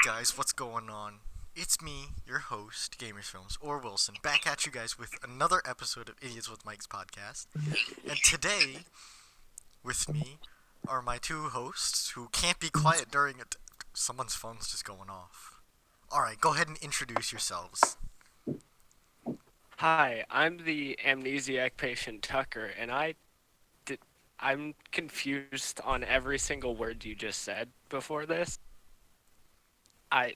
guys, what's going on? It's me, your host, Gamers Films, or Wilson, back at you guys with another episode of Idiots with Mike's podcast. And today, with me, are my two hosts who can't be quiet during it. Someone's phone's just going off. Alright, go ahead and introduce yourselves. Hi, I'm the amnesiac patient Tucker, and did, I'm confused on every single word you just said before this. I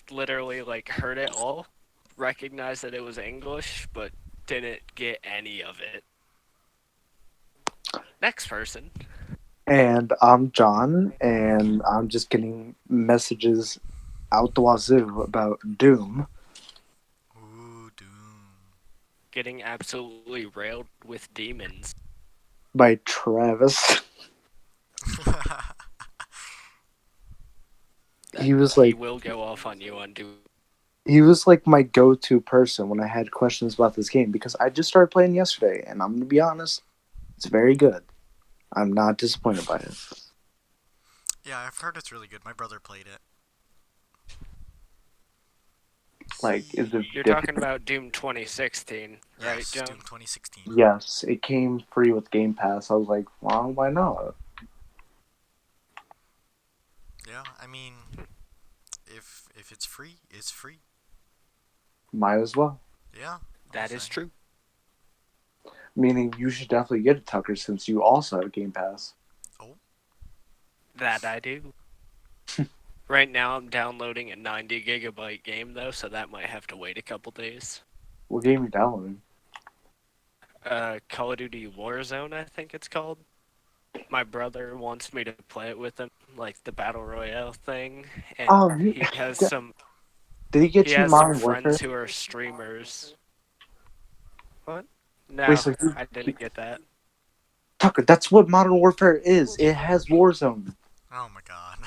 literally heard it all, recognized that it was English, but didn't get any of it. Next person. And I'm John, and I'm just getting messages out the wazoo about Doom. Ooh, Doom. Getting absolutely railed with demons. By Travis. He was He like will go off on you on Doom. he was like my go-to person when I had questions about this game because I just started playing yesterday, and I'm gonna be honest, it's very good. I'm not disappointed by it. Yeah, I've heard it's really good. My brother played it. Like, is it You're different? talking about Doom 2016, right, Yes, John? Doom 2016. Yes, it came free with Game Pass. I was like, well, why not? Yeah, I mean, if it's free, it's free. Might as well. Yeah, I'll That say. is true. Meaning you should definitely get it, Tucker, since you also have Game Pass. Oh, That I do. Right now, I'm downloading a 90 gigabyte game though, so that might have to wait a couple days. What game you downloading? Call of Duty Warzone, I think it's called. My brother wants me to play it with him, like the battle royale thing, and Oh, he has some did he he get you has some Modern Warfare? friends who are streamers. What? Wait, No, so I didn't get that. Tucker, that's what Modern Warfare is. It has Warzone. oh my god.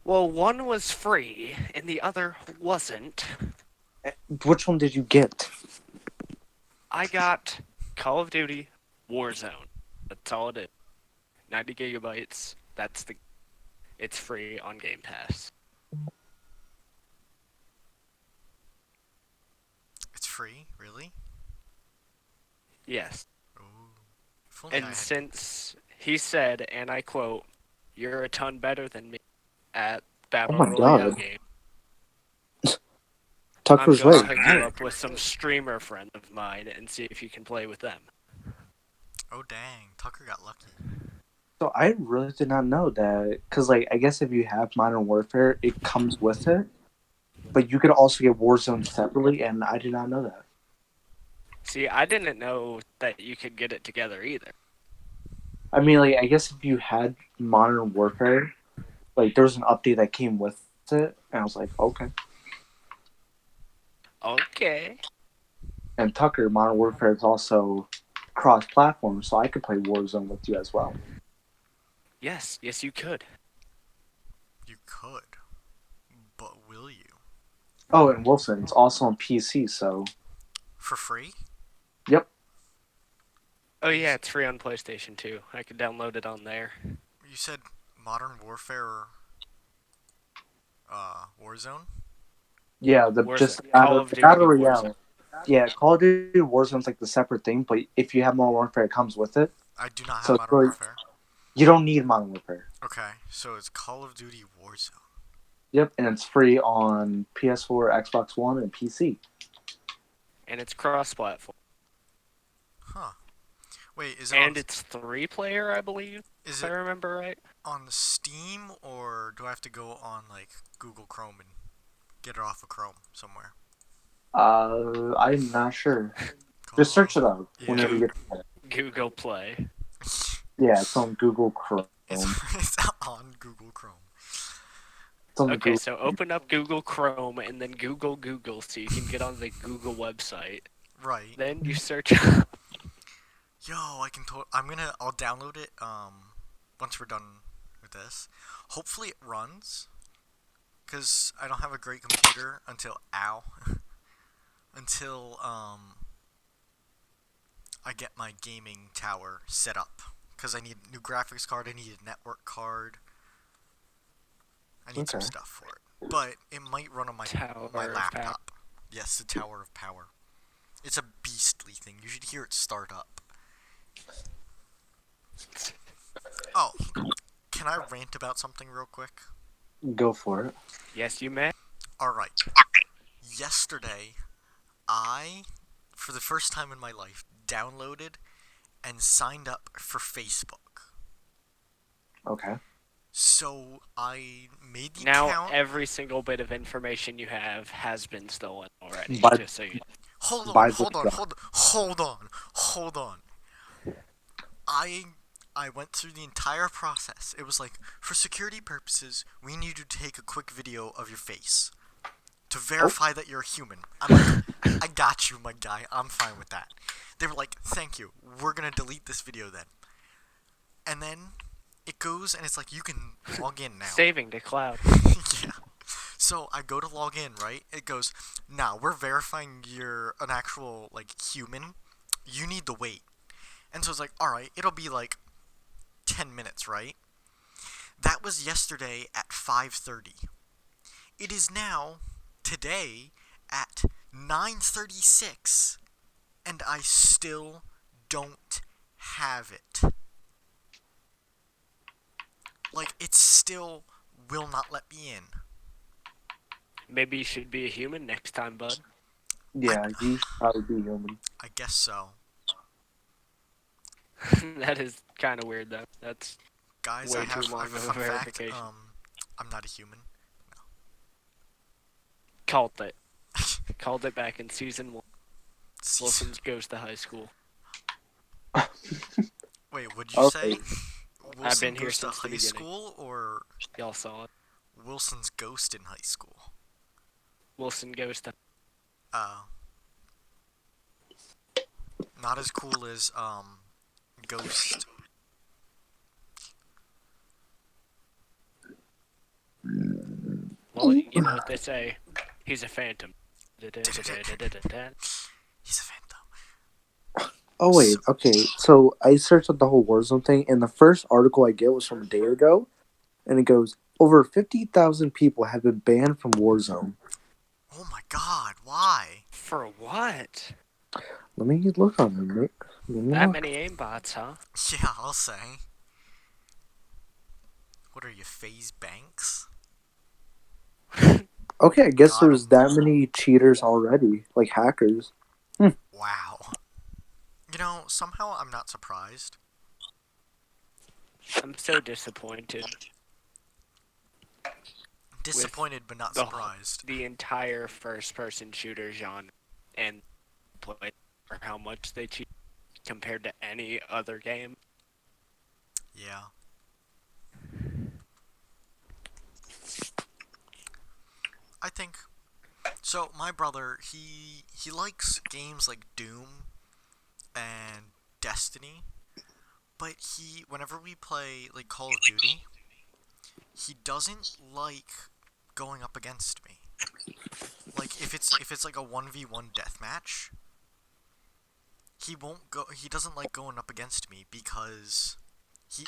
Well, one was free and the other wasn't. Which one did you get? I got Call of Duty Warzone. That's all it is. 90 gigabytes. It's free on Game Pass. It's free, really? Yes. Ooh. If only I And had. since he said, and I quote, "You're a ton better than me at Oh Battle my Royale god. game," I'm Tucker's going to right. hook you up with some streamer friend of mine and see if you can play with them. Oh dang, Tucker got lucky. So I really did not know that. Because, like, I guess if you have Modern Warfare, it comes with it. But you could also get Warzone separately, and I did not know that. See, I didn't know that you could get it together either. I mean, like, I guess if you had Modern Warfare, like, there was an update that came with it, and I was like, okay. Okay. And Tucker, Modern Warfare is also cross-platform, so I could play Warzone with you as well. Yes, you could. You could, but will you? Oh, and Wilson, it's also on PC, so For free? yep. Oh You, yeah, it's free on PlayStation 2. I could download it on there. you said Modern Warfare, Warzone? Yeah, the Warzone. just Call of the Duty battle Warzone. royale. Yeah, Call of Duty Warzone's like the separate thing, but if you have Modern Warfare, it comes with it. I do not So have it's Modern really, Warfare. you don't need Modern Warfare. Okay, so it's Call of Duty Warzone. Yep, and it's free on PS4, Xbox One, and PC. And it's cross-platform. Huh. Wait, is it on And it's 3-player, I believe, is if I it remember right. on Steam or do I have to go on like Google Chrome and get it off of Chrome somewhere? I'm not sure. Just Call search it up Yeah. whenever you get it. Google Play. Yeah, it's on Google Chrome. it's it's on Google Chrome. It's on the Okay, Google. so open up Google Chrome and then Google so you can get on the Google website. Right. Then you search. Yo, I'll download it once we're done with this. Hopefully it runs cuz I don't have a great computer until I get my gaming tower set up cuz I need a new graphics card, I need a network card. I need some Okay. stuff for it. But it might run on my Tower of Power. laptop. Yes, the Tower of Power. It's a beastly thing. You should hear it start up. Oh, can I rant about something real quick? Go for it. Yes, you may. Alright. Yesterday, I, for the first time in my life, downloaded and signed up for Facebook. Okay. So I made the Now account. every single bit of information you have has been stolen already. By- just so you. Hold By on, the hold on, way. hold on. I went through the entire process. It was like, for security purposes, we need you to take a quick video of your face to verify that you're a human. I'm like, I got you, my guy. I'm fine with that. They were like, thank you. We're gonna delete this video then. And then it goes and it's like, you can log in now. Saving to cloud. Yeah. So I go to log in, right? It goes, now we're verifying you're an actual like human. You need to wait. And so it's like, alright, it'll be like 10 minutes, right? That was yesterday at 5:30. It is now today at 9:36 and I still don't have it. Like, it still will not let me in. Maybe you should be a human next time, bud. Yeah, you should probably be human. I guess so. That is kind of weird, though. That's Guys, way I have too long a of a fun fact. verification. I'm not a human. called it. Called it back in season 1. Season- Wilson's goes to high school. Wait, what'd you Okay. say? Wilson been here goes to since the high beginning. school, or Y'all saw it. Wilson's ghost in high school? Wilson goes to. Not as cool as Ghost. Well, you know what they say. He's a phantom. He's a phantom. Oh wait, okay. So I searched up the whole Warzone thing, and the first article I get was from a day ago, and it goes over 50,000 people have been banned from Warzone. Oh my god, why? For what? Let me look on them. Let me That look. many aimbots, huh? Yeah, I'll say. What are you, FaZe Banks? Okay, I guess Got there's that many cheaters already, like hackers. Wow. You know, somehow I'm not surprised. I'm so disappointed. Disappointed, but not the- surprised. The entire first-person shooter genre and play for how much they cheat compared to any other game. Yeah. I think so. My brother, he likes games like Doom and Destiny, but whenever we play like Call of Duty, he doesn't like going up against me. Like if it's like a 1v1 deathmatch, he won't go. He doesn't like going up against me because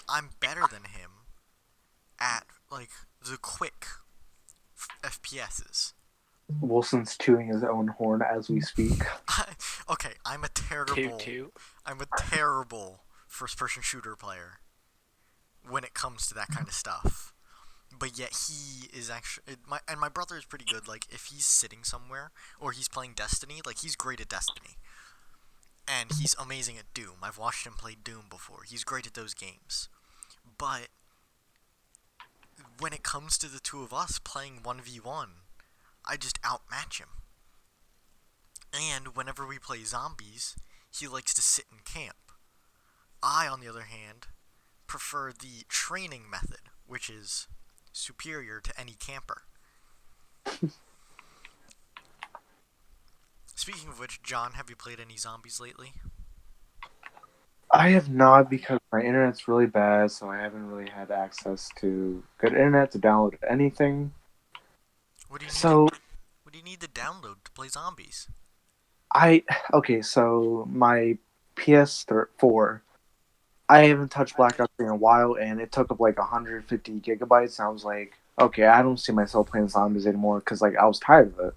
I'm better than him at like the quick FPSs. Wilson's chewing his own horn as we speak. Okay, I'm a terrible first-person shooter player when it comes to that kind of stuff. But yet he is actually my brother is pretty good. Like if he's sitting somewhere or he's playing Destiny, like he's great at Destiny, and he's amazing at Doom. I've watched him play Doom before. He's great at those games, but when it comes to the two of us playing 1v1, I just outmatch him. And whenever we play zombies, he likes to sit in camp. I, on the other hand, prefer the training method, which is superior to any camper. Speaking of which, John, have you played any zombies lately? I have not, because my internet's really bad, so I haven't really had access to good internet to download anything. What do you need? So What do you need to download to play zombies? so my PS4, I haven't touched Black Ops 3 in a while, and it took up like 150 gigabytes. And I was like, Okay, I don't see myself playing zombies anymore because like I was tired of it,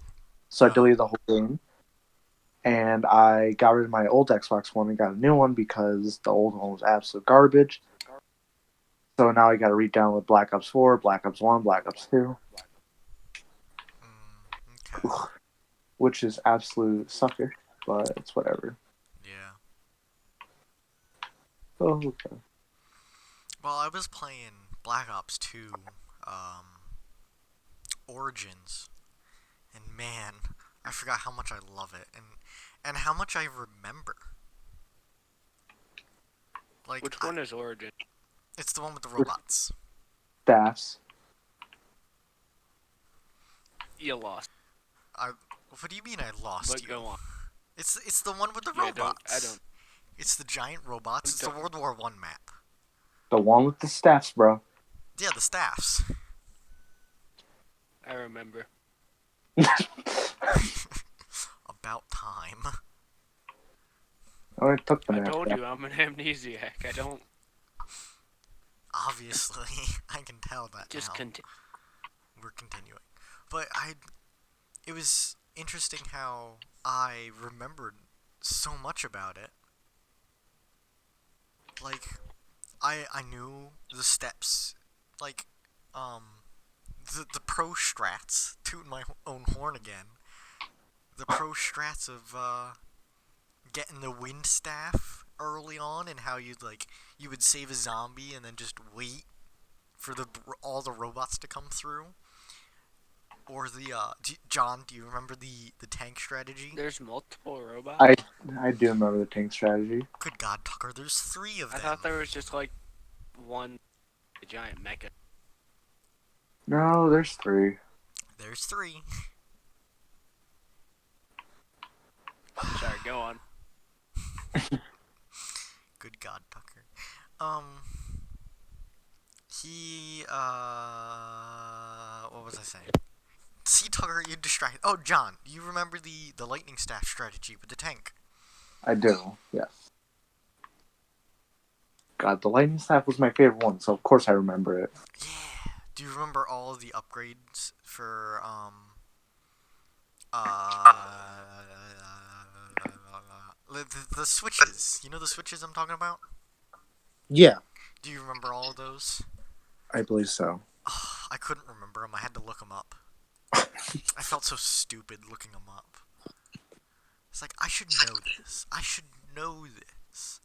so I Oh. deleted the whole game. And I got rid of my old Xbox One and got a new one because the old one was absolute garbage. So now I got to re-download Black Ops 4, Black Ops 1, Black Ops 2, Okay. which is absolute sucker, but it's whatever. Yeah. Oh, okay. Well, I was playing Black Ops 2 Origins, and man, I forgot how much I love it and how much I remember. Like Which one is Origin? it's the one with the robots. Staffs. You lost. What do you mean I lost But you? go on. It's the one with the Yeah, robots. I don't. It's the giant robots. It's the Don't. World War One map. The one with the staffs, bro. Yeah, the staffs. I remember. About time. Oh, I took the I map. told you I'm an amnesiac. I don't Obviously, I can tell that just now. continue. We're continuing, but it was interesting how I remembered so much about it. Like, I knew the steps, like, the pro strats, tooting my own horn again. The pro strats of, getting the wind staff early on and how you would save a zombie and then just wait for all the robots to come through. Or John, do you remember the tank strategy? There's multiple robots. I do remember the tank strategy. Good God, Tucker, there's 3 of I them. thought there was just like one giant mecha. No, there's 3. There's 3. Sorry, go on. Good God, Tucker. What was I saying? See, Tucker, you're distracted. Oh, John, you remember the lightning staff strategy with the tank? I do, yes. God, the lightning staff was my favorite one, so of course I remember it. Yeah. Do you remember all of the upgrades for uh the switches? You know the switches I'm talking about? Yeah, Do you remember all of those? I believe so. I couldn't remember them. I had to look them up. I felt so stupid looking them up. It's like, I should know this. I should know this.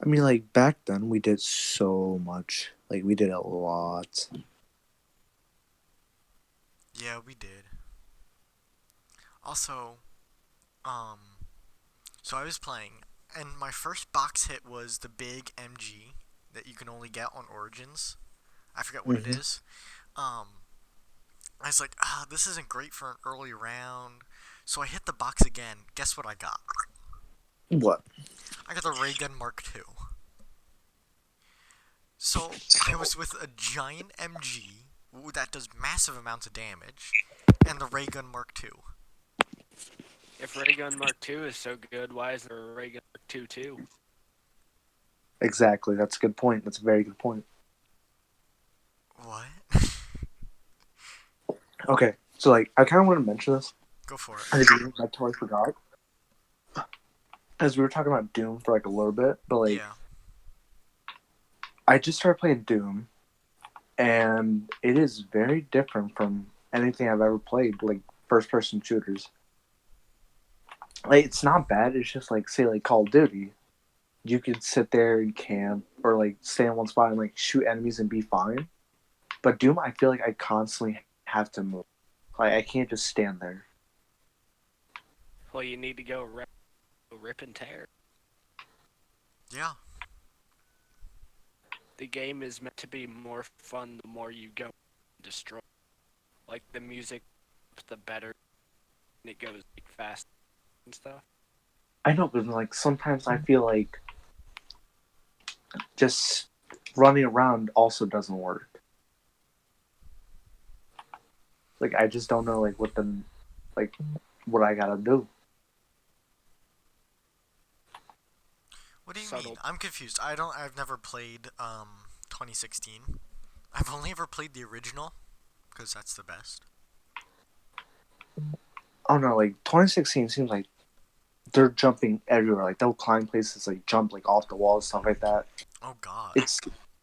I mean, like, back then we did so much. Like, we did a lot. Yeah, we did. Also, so I was playing, and my first box hit was the big MG that you can only get on Origins. I forget what it Mhm. is. I was like, this isn't great for an early round. So I hit the box again. Guess what I got? What? I got the Ray Gun Mark II. So I was with a giant MG that does massive amounts of damage, and the Ray Gun Mark II. If Raygun Mark II is so good, why is there a Raygun Mark II too? Exactly. That's a good point. That's a very good point. What? Okay, so, like, I kind of want to mention this. Go for it. I totally forgot. As we were talking about Doom for, like, a little bit, but, like, Yeah. I just started playing Doom, and it is very different from anything I've ever played, like, first-person shooters. Like, it's not bad. It's just, like, say, like, Call of Duty. You could sit there and camp, or, like, stay in one spot and, like, shoot enemies and be fine. But Doom, I feel like I constantly have to move. Like, I can't just stand there. Well, you need to go rip and tear. Yeah. The game is meant to be more fun the more you go and destroy. Like the music, the better, and it goes like, fast and stuff. I know, but, like, sometimes I feel like just running around also doesn't work. Like, I just don't know, like, what I gotta do. What do you Subtle. mean? I'm confused. I've never played 2016. I've only ever played the original, because that's the best. Oh no, like 2016 seems like they're jumping everywhere. Like they'll climb places, like jump like off the walls, stuff like that. Oh god. It's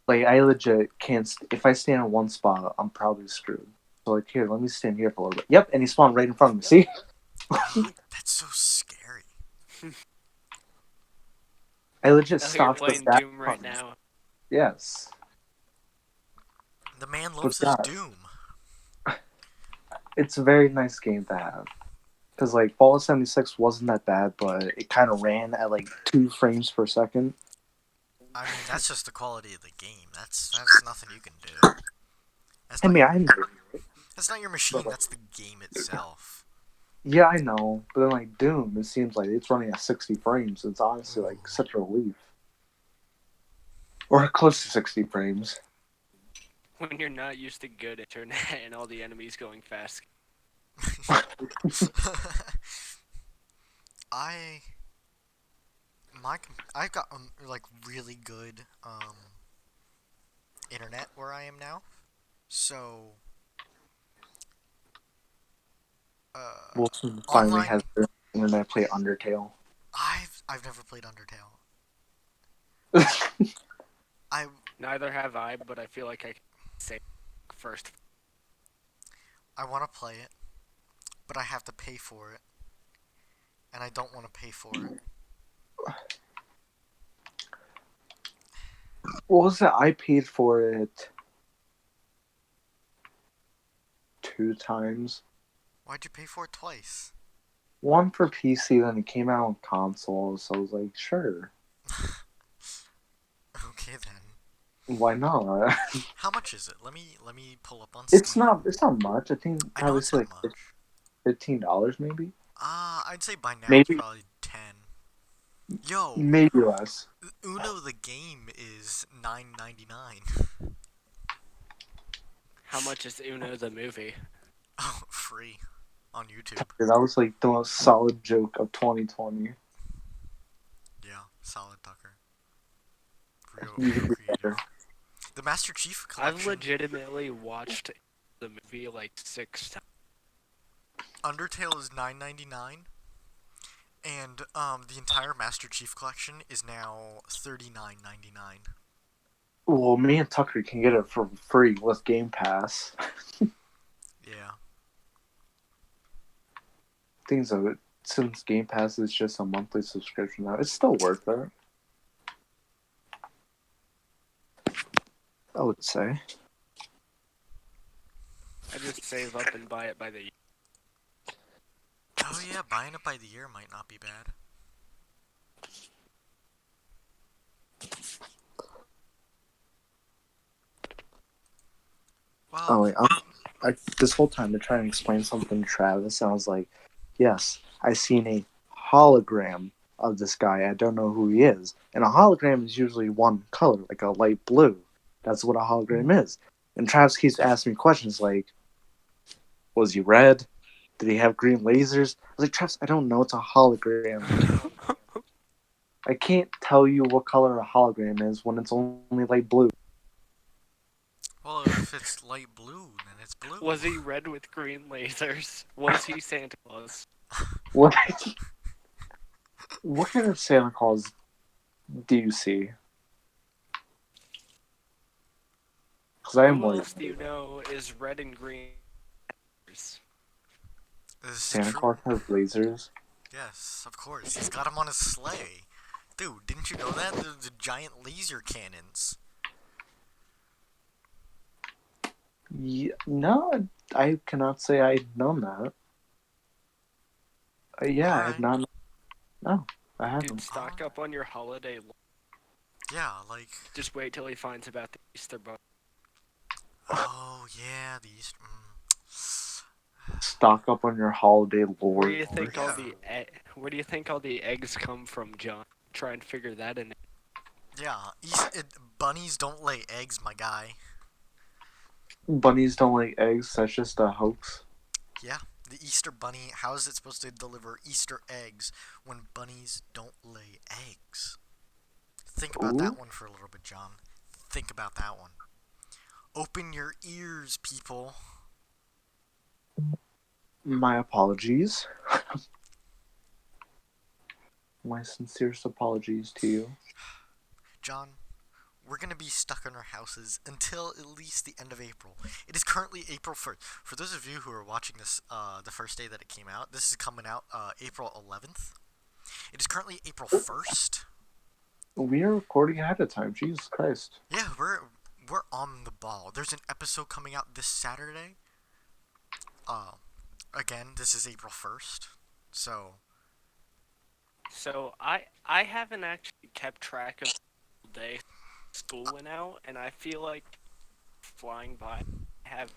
like I legit can't. If I stand in one spot, I'm probably screwed. So like here, let me stand here for a little bit. Yep, and he spawned right in front of me. See? That's so scary. I legit Oh, you're stopped the playing back Doom right now. Yes, The man but loves his God, Doom. it's a very nice game to have. Because like Fallout 76 wasn't that bad, but it kind of ran at like 2 frames per second. I mean, that's just the quality of the game. That's nothing you can do. That's I not mean, your, I know. that's not your machine. That's the game itself. Yeah, I know. But then like Doom, it seems like it's running at 60 frames. It's honestly like such a relief. Or close to 60 frames. When you're not used to good internet and all the enemies going fast. I I've got like really good internet where I am now. So Wilson finally online has the internet play Undertale. I've never played Undertale. I Neither have I, but I feel like I can say first. I want to play it, but I have to pay for it, and I don't want to pay for it. What was it? I paid for it 2 times. Why'd you pay for it twice? One for PC, then it came out on console, so I was like, sure. Okay then. Why not? How much is it? Let me pull up on it's Steam. not much. I think I know probably it's say not like much. $15 maybe. I'd say by now it's Maybe probably 10. Yo, maybe less. Uno the game is $9.99. How much is Uno the movie? Oh, free on YouTube. That was like the most solid joke of 2020. Yeah, solid Tucker. Real, You real could do creative. better. The Master Chief I've collection. legitimately watched the movie like 6 times. Undertale is $9.99, and the entire Master Chief collection is now $39.99. Well, me and Tucker can get it for free with Game Pass. Yeah. Things of it. Since Game Pass is just a monthly subscription now, it's still worth it. I would say. I just save up and buy it by the year. Oh yeah, buying it by the year might not be bad. Well, Oh wait, this whole time to try and explain something to Travis, and I was like, "Yes, I seen a hologram of this guy. I don't know who he is, and a hologram is usually one color, like a light blue. That's what a hologram is." And Travis keeps asking me questions like, "Was he red? Did he have green lasers?" I was like, "Travis, I don't know. It's a hologram. I can't tell you what color a hologram is when it's only light blue." well, if it's light blue, then it's blue. Was he red with green lasers? Was he Santa Claus? What? What kind of Santa Claus do you see? Because I am Who like else do you know is red and green? This is Santa true. Claus has lasers. Yes, of course. He's got him on his sleigh. Dude, didn't you know that? The giant laser cannons. Yeah, no, I cannot say I've known that. Yeah, I have Alright. not. No, I Dude, haven't. stock up on your holiday. Yeah, like, Just wait till he finds about the Easter bunny. oh yeah, the Easter. Stock up on your holiday lore. Where do you think all Yeah. the where do you think all the eggs come from, John? Try and figure that in. Yeah, bunnies don't lay eggs, my guy. Bunnies don't lay eggs. That's just a hoax. Yeah, the Easter bunny. How is it supposed to deliver Easter eggs when bunnies don't lay eggs? Think about Ooh. that one for a little bit, John. Think about that one. Open your ears, people. My apologies. My sincerest apologies to you. John, we're gonna be stuck in our houses until at least the end of April. It is currently April 1st. For those of you who are watching this the first day that it came out, this is coming out April 11th. It is currently April 1st. We are recording ahead of time. Jesus Christ. Yeah, we're on the ball. There's an episode coming out this Saturday. Again, this is April 1st. So, So I haven't actually kept track of the day school went out, and I feel like flying by. I have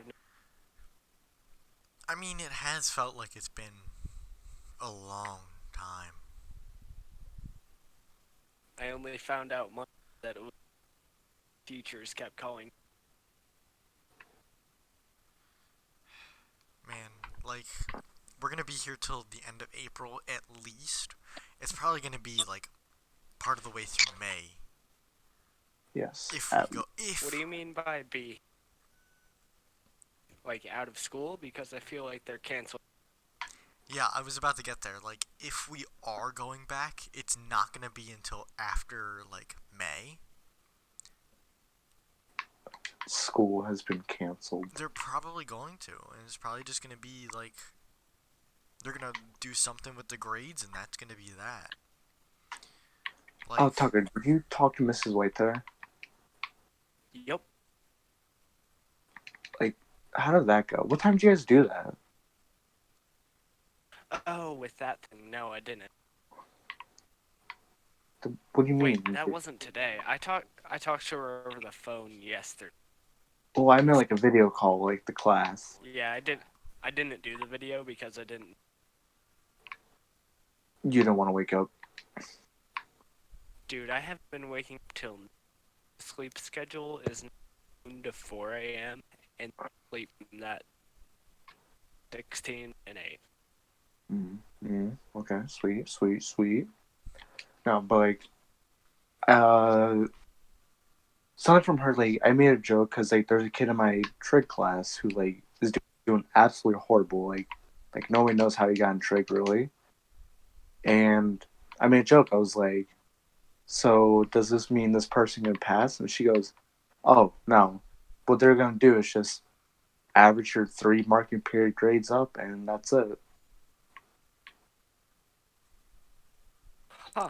no, I mean, it has felt like it's been a long time. I only found out Monday that it was, teachers kept calling. Man, like, we're gonna be here till the end of April at least. It's probably gonna be like part of the way through May. Yes. If we go, if What do you mean by be? Like out of school? Because I feel like they're canceled. yeah, I was about to get there. Like, if we are going back, it's not gonna be until after like May. School has been canceled. They're probably going to, and it's probably just gonna be like they're gonna do something with the grades, and that's gonna be that. Like, Oh, Tucker, did you talk to Mrs. White today? Yep. How did that go? What time did you guys do that? Oh, with that thing. No, I didn't. What do you Wait, mean? that wasn't today. I talked to her over the phone yesterday. Well, I meant like a video call, like the class. Yeah, I didn't do the video because I didn't. You don't want to wake up. Dude, I have been waking up till sleep schedule is noon to 4 a.m. and sleep from that 16 and 8. Okay, sweet. No, but like, something from her, like, I made a joke because like there's a kid in my trig class who like is doing absolutely horrible. Like no one knows how he got in trig really. And I made a joke. I was like, so does this mean this person can pass? And she goes, oh no, what they're gonna do is just average your 3 marking period grades up, and that's it. Huh.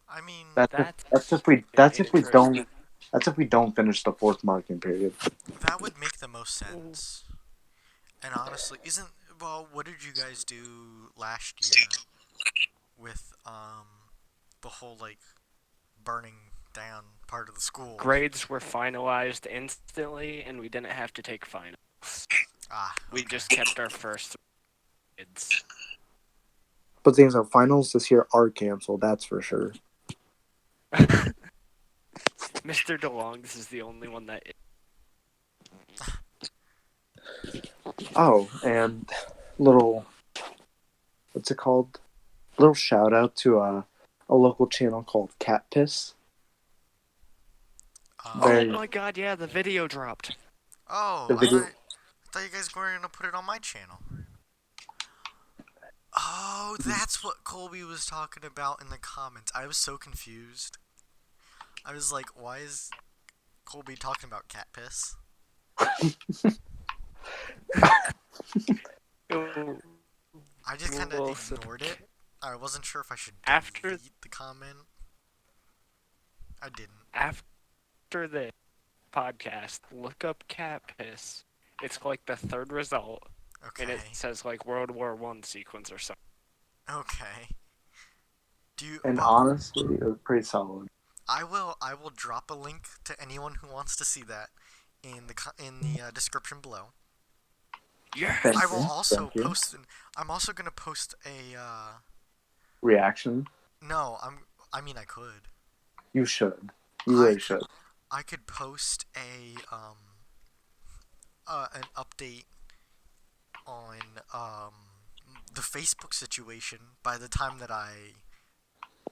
I mean, That's if we don't finish the 4th marking period. that would make the most sense. And honestly, what did you guys do last year with the whole like burning down part of the school? Grades were finalized instantly, and we didn't have to take finals. Ah, We okay. just kept our first grades. But things are finals this year are canceled. That's for sure. Mr. DeLongs is the only one that. Oh, and little, what's it called? Little shout out to a local channel called Cat Piss. Oh Very- my god, yeah, the video dropped. Oh, The video- I thought you guys were gonna put it on my channel. Oh, that's what Colby was talking about in the comments. I was so confused. I was like, why is Colby talking about cat piss? I just kind of Well, so- ignored it. I wasn't sure if I should After- delete the comment. I didn't. After the podcast, look up cat piss. It's like the third result, and Okay. it says like World War One sequence or something. Okay. Do you? And well, honestly, it was pretty solid. I will drop a link to anyone who wants to see that in the description below. Yeah. Thank I will you, also thank you. post. I'm also gonna post a. Reaction? No, I mean, I could. You should. You really should. I could post an update on the Facebook situation by the time that I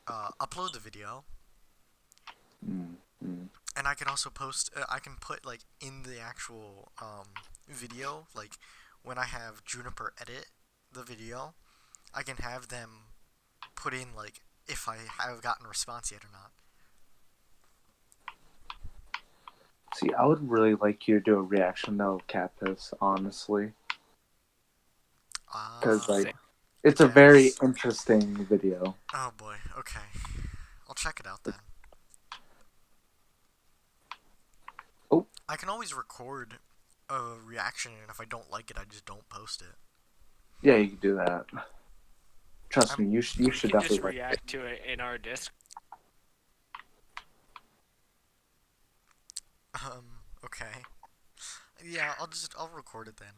upload the video, Mm. And I can also post. I can put like in the actual video, like when I have Juniper edit the video, I can have them put in like if I have gotten a response yet or not. See, I would really like you to do a reaction to Capus, honestly, because Uh, like it's a very yes. interesting video. Oh boy. Okay. I'll check it out then. Oh. I can always record a reaction, and if I don't like it, I just don't post it. Yeah, you can do that. Trust I'm- me, you We should can just definitely like it. react to it in our Discord. Okay. Yeah, I'll record it then.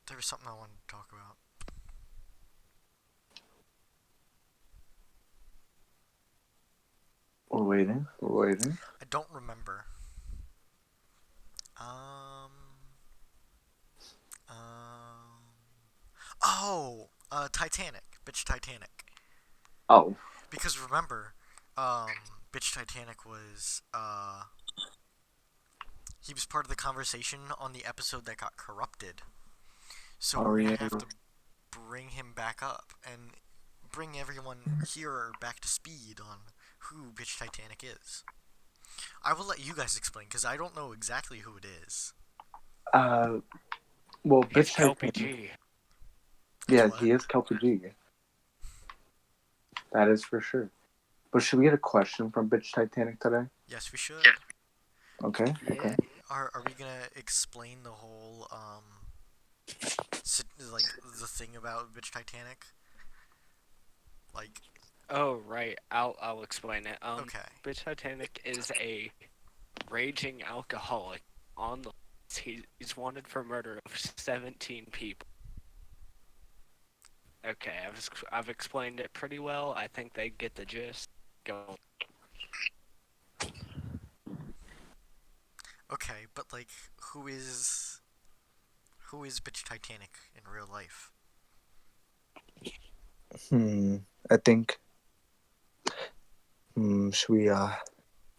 There was something I wanted to talk about. We're waiting. We're waiting. I don't remember. Um. Oh, Titanic, bitch Titanic. Oh, Because remember, bitch Titanic was he was part of the conversation on the episode that got corrupted. So Oh, we're gonna yeah. have to bring him back up and bring everyone here back to speed on who bitch Titanic is. I will let you guys explain because I don't know exactly who it is. well, He's bitch Kelpie Titanic. G. Yeah, What? he is Kelpie G. That is for sure. But should we get a question from bitch Titanic today? Yes, we should. Okay. Yeah. Okay. Are we gonna explain the whole like the thing about bitch Titanic? Like, Oh right, I'll explain it. okay. Bitch Titanic is a raging alcoholic on the. He's wanted for murder of 17 people. Okay, I've explained it pretty well. I think they get the gist. Go. Okay, but like, who is bitch Titanic in real life? I think. Should we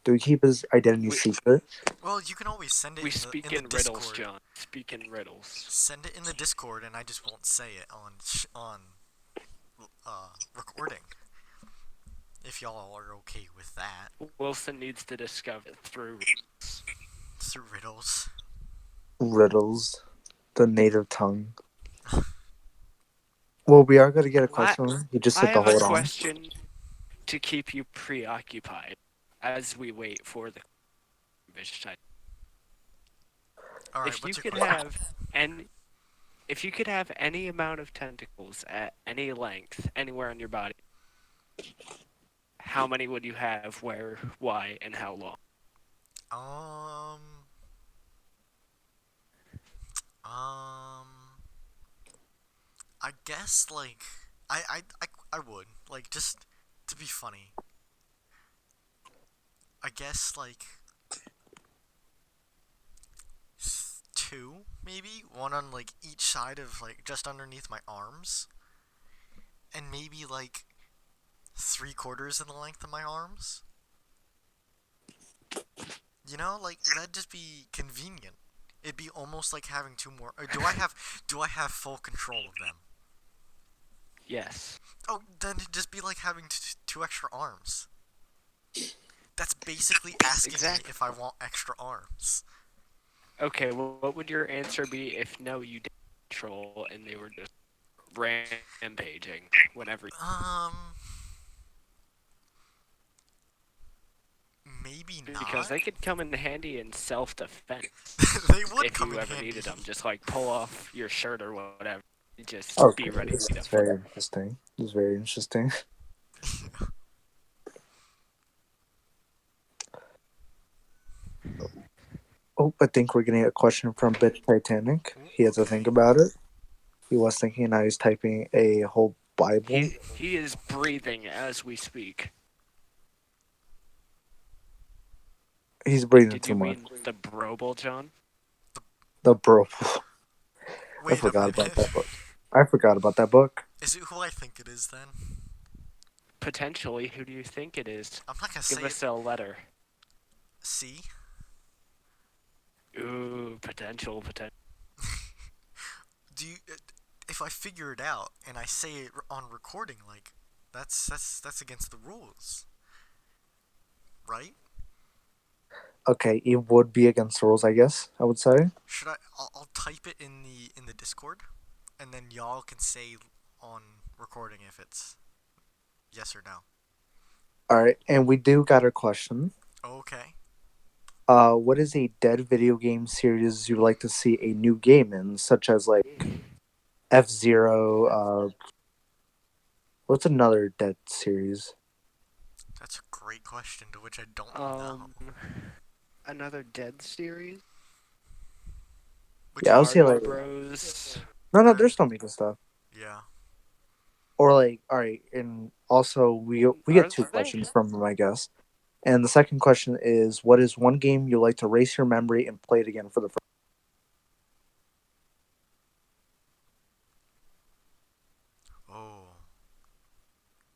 do we keep his identity secret? Well, you can always send it We in the speak in the in riddles, Discord. John. Speak in riddles. Send it in the Discord, and I just won't say it on recording. If y'all are okay with that, Wilson needs to discover it through. through riddles. Riddles, the native tongue. Well, we are gonna get a I- question. You just I have to have a hold on. question to keep you preoccupied as we wait for the bitch Titanic. All right, If you what's your could question? have if you could have any amount of tentacles at any length anywhere on your body, how many would you have, where, why, and how long? Um, I guess like I would like just to be funny. I guess like two maybe, one on like each side of like just underneath my arms, and maybe like 3/4 of the length of my arms. You know, like that'd just be convenient. It'd be almost like having two more. Or do I have full control of them? Yes. Oh, then it'd just be like having two extra arms. That's basically asking Exactly. me if I want extra arms. Okay, well, what would your answer be if no, you didn't control and they were just rampaging whenever? Maybe Because not. they could come in handy in self-defense They would if come you in ever handy. needed them. Just like pull off your shirt or whatever. Just Okay, be ready to that's fight. very interesting. It's very interesting. Oh, I think we're getting a question from bitch Titanic. He has to think about it. He was thinking, now he's typing a whole Bible. He is breathing as we speak. He's breathing Did too you much. mean the Brobel, John? The bro. I Wait a forgot about minute. that book. I forgot about that book. Is it who I think it is then? Potentially, who do you think it is? I'm not gonna Give say us it. a letter. C. Ooh, potential. Do you? If I figure it out and I say it on recording, like that's against the rules, right? Okay, it would be against the rules, I guess. I would say. Should I? I'll type it in the Discord, and then y'all can say on recording if it's yes or no. All right, and we do got a question. Okay. What is a dead video game series you'd like to see a new game in, such as like F-Zero? What's another dead series? That's a great question to which I don't know. Another Dead series. Which Yeah, I would say Mario like Bros. no, they're still making stuff. Yeah. Or like, all right, and also we Are get two they? questions from them, I guess. And the second question is, what is one game you like to erase your memory and play it again for the first? Oh.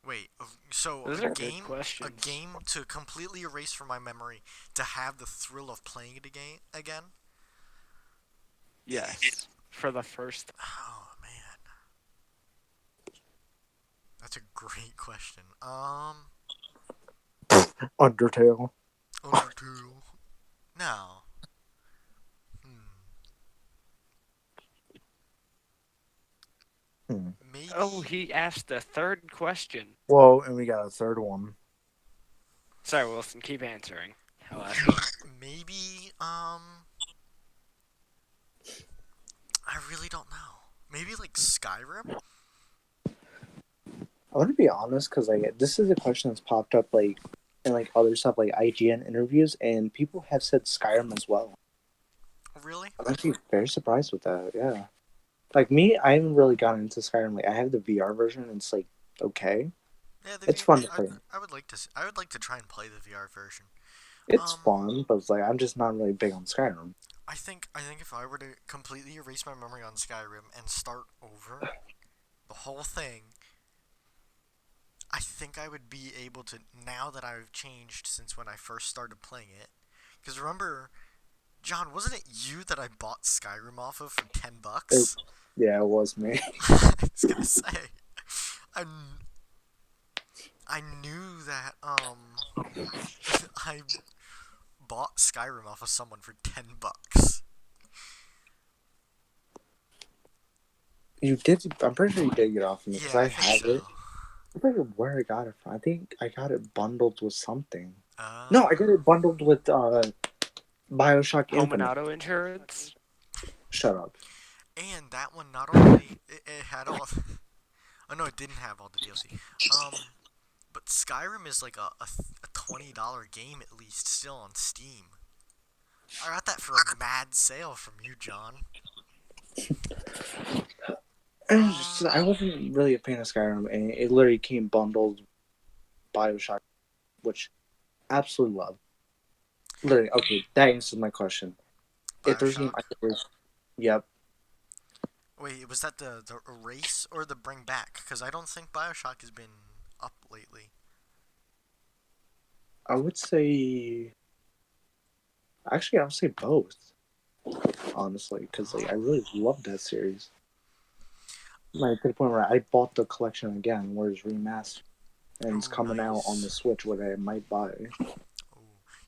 Wait. So Those a are good game, a questions. game to completely erase from my memory to have the thrill of playing it again. Yes, for the first. Oh man, that's a great question. Undertale. Undertale. No. Hmm. Maybe. Oh, he asked the third question. Whoa, and we got a third one. Sorry, Wilson. Keep answering. I'll ask you. Maybe. I really don't know. Maybe like Skyrim. I want to be honest, because like this is a question that's popped up like in like other stuff like IGN interviews, and people have said Skyrim as well. Really? I'm actually very surprised with that. Yeah, like me, I haven't really gotten into Skyrim. Like I have the VR version, and it's like okay, Yeah, the it's V. fun to play. I would like to. I would like to try and play the VR version. It's Um, fun, but it's like I'm just not really big on Skyrim. I think if I were to completely erase my memory on Skyrim and start over the whole thing, I think I would be able to now that I've changed since when I first started playing it. Because remember, John, wasn't it you that I bought Skyrim off of for $10? Yeah, it was me. I was gonna say, I, I knew that I bought Skyrim off of someone for $10. You did. I'm pretty sure you did get off of me because Yeah, I I think have it. so. I forget where I got it from. I think I got it bundled with something. Uh, No, I got it bundled with Bioshock Home and Infinite. auto insurance. Shut up. and that one not only it had all. Oh no, it didn't have all the DLC. But Skyrim is like a $20 game at least still on Steam. I got that for a mad sale from you, John. I wasn't really a fan of Skyrim, and it literally came bundled with Bioshock, which I absolutely love. Literally, okay, that answers my question. If there's a game Bioshock. I could erase, yep, Wait, was that the erase or the bring back? Because I don't think Bioshock has been up lately. I would say. Actually, I would say both. Honestly, because like I really love that series. Like to the point where I bought the collection again, where it's remastered, and it's Oh, coming out on the nice. Switch, what I might buy. Oh,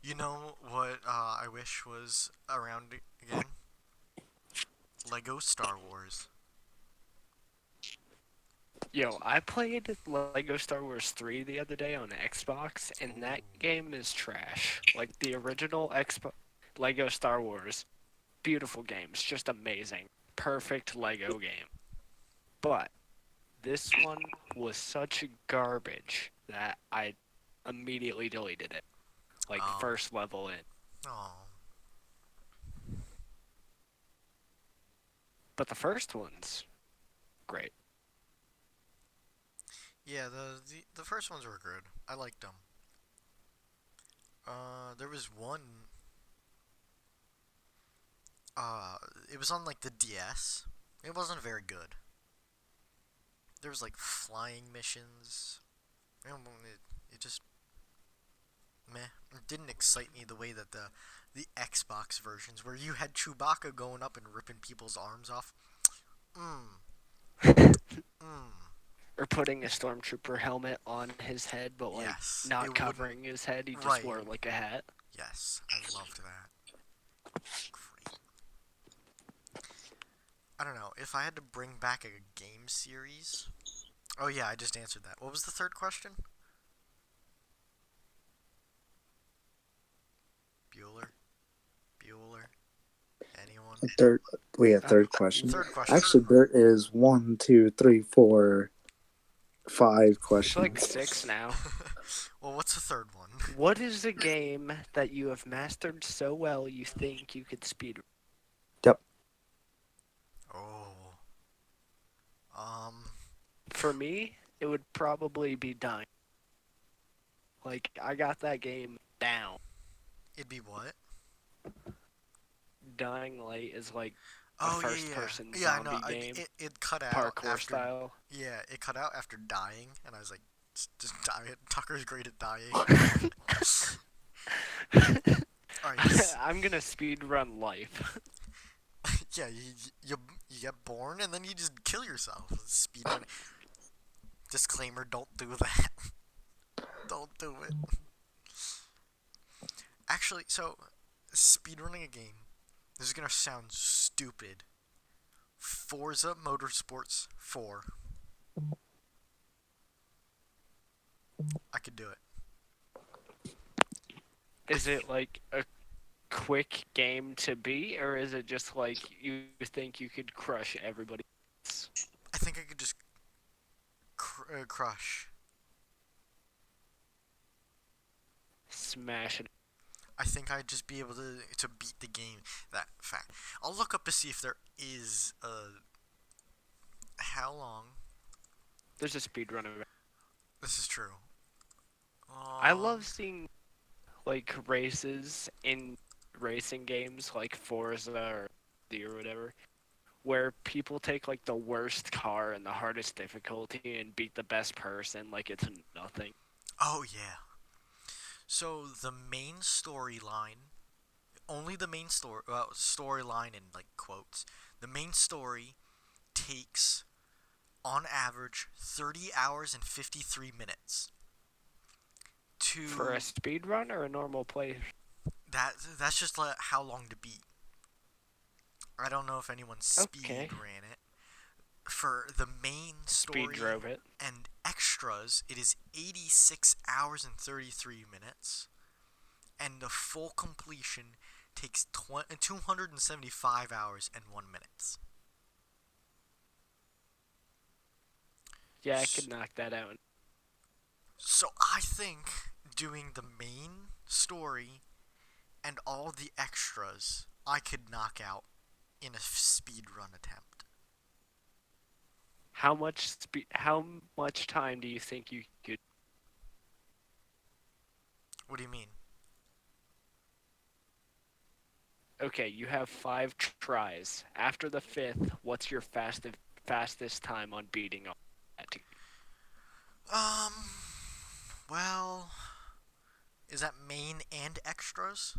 you know what? I wish was around again. Lego Star Wars. Yo, I played Lego Star Wars 3 the other day on Xbox, and that Ooh. game is trash. Like the original Lego Star Wars, beautiful games, just amazing, perfect Lego game. But this one was such garbage that I immediately deleted it. Like Oh. first level in. Oh. But the first one's great. Yeah, the first ones were good. I liked them. There was one. It was on like the DS. It wasn't very good. There was like flying missions. it just meh. It didn't excite me the way that the Xbox versions, where you had Chewbacca going up and ripping people's arms off. Mmm. Mmm. Or putting a stormtrooper helmet on his head, but like Yes. not It covering wouldn't. his head. He just Right. wore like a hat. Yes. I loved that. Great. I don't know. If I had to bring back a game series. Oh, yeah, I just answered that. What was the third question? Bueller? Bueller? Anyone? Third, we have third question. Third question. Actually, there is 1, 2, 3, 4, 5 It's questions. like 6 now. Well, what's the third one? What is a game that you have mastered so well you think you could speed? Oh. For me, it would probably be Dying. Like I got that game down. It'd be what? Dying Light is like a Oh, first-person yeah. Yeah, I know. zombie game, It cut out parkour after. style. Yeah, it cut out after dying, and I was like, just die. Tucker's great at dying. Alright. I'm gonna speed run life. Yeah, you get born and then you just kill yourself. Speedrun. Disclaimer: don't do that. Don't do it. Actually, so speedrunning a game. This is gonna sound stupid. Forza Motorsports 4. I could do it. Is it like a quick game to beat, or is it just like you think you could crush everybody else? I think I could just crush. Smash it. I think I'd just be able to beat the game that fast. I'll look up to see if there is a. How long? There's a speedrun of it. This is true. I love seeing like races in racing games like Forza or whatever, where people take like the worst car and the hardest difficulty and beat the best person like it's nothing. Oh yeah. So the main storyline, only the main storyline in like quotes. The main story takes, on average, 30 hours and 53 minutes. For a speedrun or a normal play? That's just like how long to beat. I don't know if anyone speed ran it. For the main story Speed drove it. and extras, it is 86 hours and 33 minutes. And the full completion takes 275 hours and 1 minute. Yeah, I could knock that out. So I think doing the main story and all the extras, I could knock out in a speedrun attempt. How much time do you think you could? What do you mean? Okay, you have 5 tries. After the 5th, what's your fastest time on beating all that? Well, is that main and extras?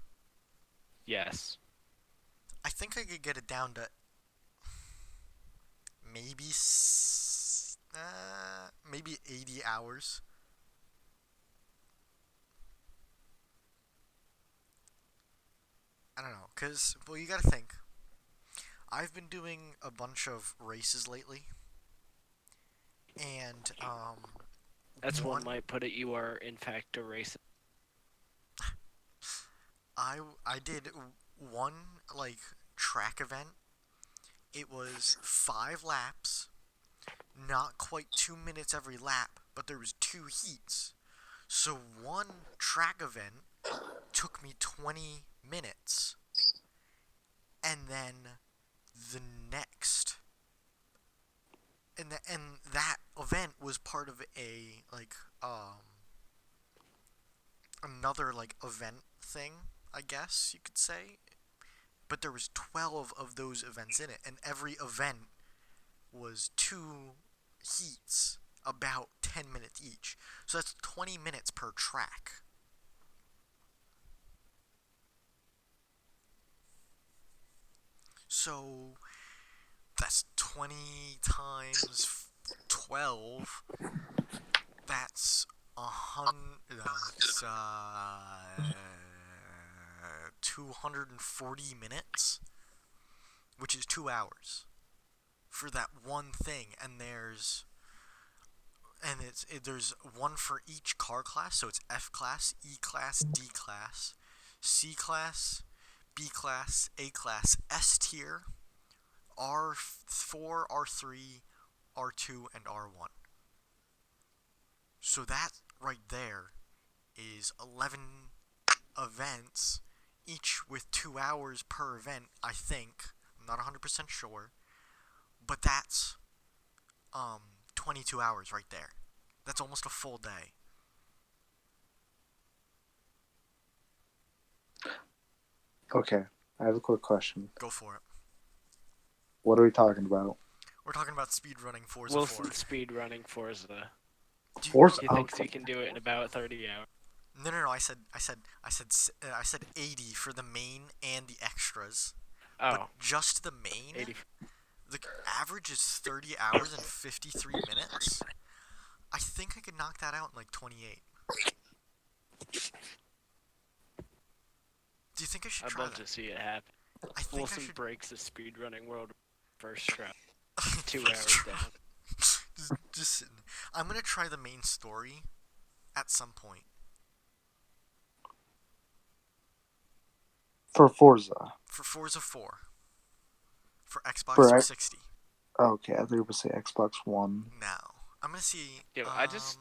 Yes. I think I could get it down to maybe maybe 80 hours. I don't know, cause well, you gotta think. I've been doing a bunch of races lately, and That's one might put it. You are in fact a racist. I did one like track event. It was 5 laps, not quite 2 minutes every lap, but there was 2 heats. So one track event took me 20 minutes, and then the next, and that event was part of a like another like event thing, I guess you could say. But there was 12 of those events in it, and every event was 2 heats, about 10 minutes each. So that's 20 minutes per track. So that's 20 times 12. That's 240 minutes, which is 2 hours for that one thing. And there's one for each car class, so it's F class, E class, D class, C class, B class, A class, S tier, R4, R3, R2, and R1. So that right there is 11 events, each with 2 hours per event, I think. I'm not 100% sure. But that's 22 hours right there. That's almost a full day. Okay, I have a quick question. Go for it. What are we talking about? We're talking about speedrunning Forza Wilson 4. speedrunning Forza. Forza. He thinks he can do it in about 30 hours. No. I said 80 for the main and the extras. Oh, But just the main, 80. the average is 30 hours and 53 minutes. I think I could knock that out in like 28. Do you think I should I'd try love that? to see it happen. I think Wilson I should. breaks the speedrunning world first try. 2 First hours try. down. just sitting. I'm gonna try the main story at some point. For Forza. For Forza 4. For Xbox For 360. Okay, I thought you were say Xbox One. Now, I'm gonna see. Yo, I just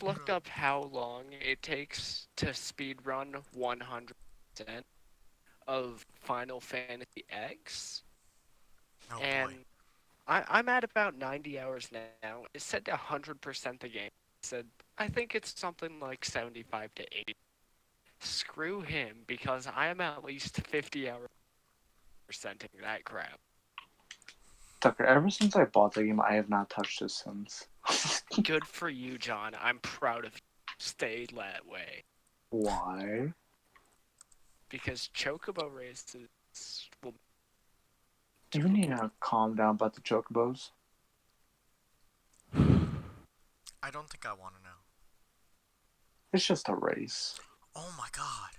looked speedrun- up how long it takes to speedrun 100% of Final Fantasy X, Oh and boy. I'm at about 90 hours now. It said 100% the game. It said I think it's something like 75 to 80. Screw him, because I am at least 50 hours percenting that crap. Tucker, ever since I bought the game, I have not touched it since. Good for you, John. I'm proud of you. Stay that way. Why? Because Chocobo races will. You need to calm down about the chocobos. I don't think I want to know. It's just a race. Oh my god.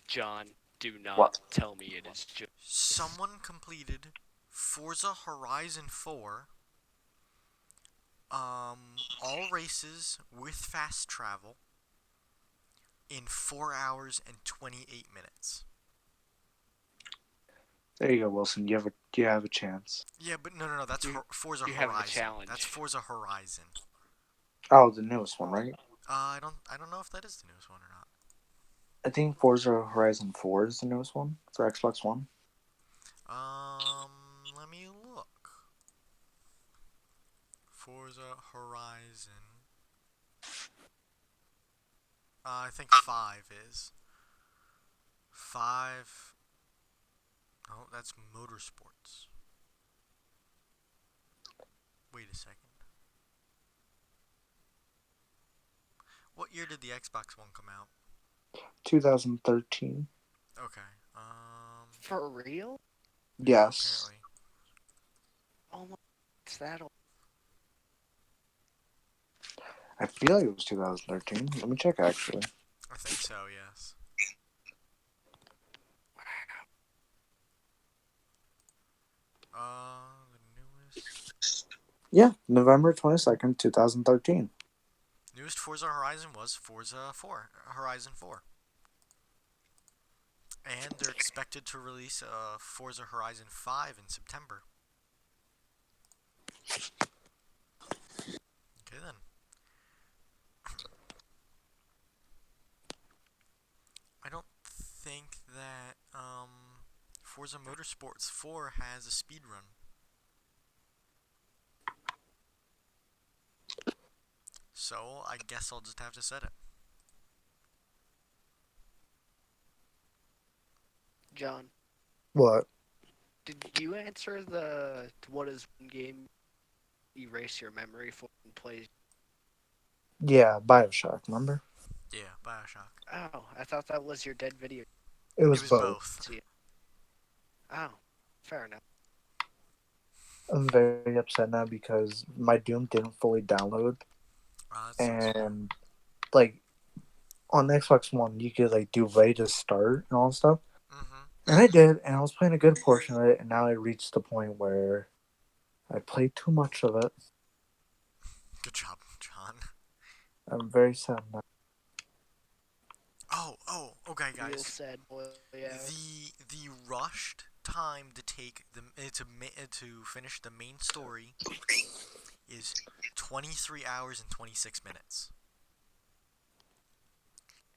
John, do not What? tell me it is just. Someone completed Forza Horizon 4. All races with fast travel in 4 hours and 28 minutes. There you go, Wilson. You have a chance. Yeah, but no. That's Forza you have Horizon. the challenge. That's Forza Horizon. Oh, the newest one, right? I don't know if that is the newest one or not. I think Forza Horizon 4 is the newest one for Xbox One. Let me look. Forza Horizon. I think 5 is. 5. Oh, that's Motorsports. Wait a second. What year did the Xbox One come out? 2013. Okay. For real? Yes. Apparently. Oh my. It's that old. I feel like it was 2013. Let me check, actually. I think so, yes. The newest... Yeah, November 22nd, 2013. Newest Forza Horizon was Forza 4. Horizon 4. And they're expected to release Forza Horizon 5 in September. Okay then. I don't think that Forza Motorsports 4 has a speedrun. So I guess I'll just have to set it. John, What? did you answer the what is one game erase your memory for and play. Yeah, Bioshock. Remember? Yeah, Bioshock. Oh, I thought that was your dead video. It It was was both. both. See. Oh, fair enough. I'm very upset now because my Doom didn't fully download, That sucks. and like on Xbox One, you could like do ready to start and all that stuff. Mm-hmm. And I did, and I was playing a good portion of it, and now I reached the point where I played too much of it. Good job, John. I'm very sad now. Okay, Real guys. sad boy. Yeah. The rushed time to take to finish the main story is 23 hours and 26 minutes.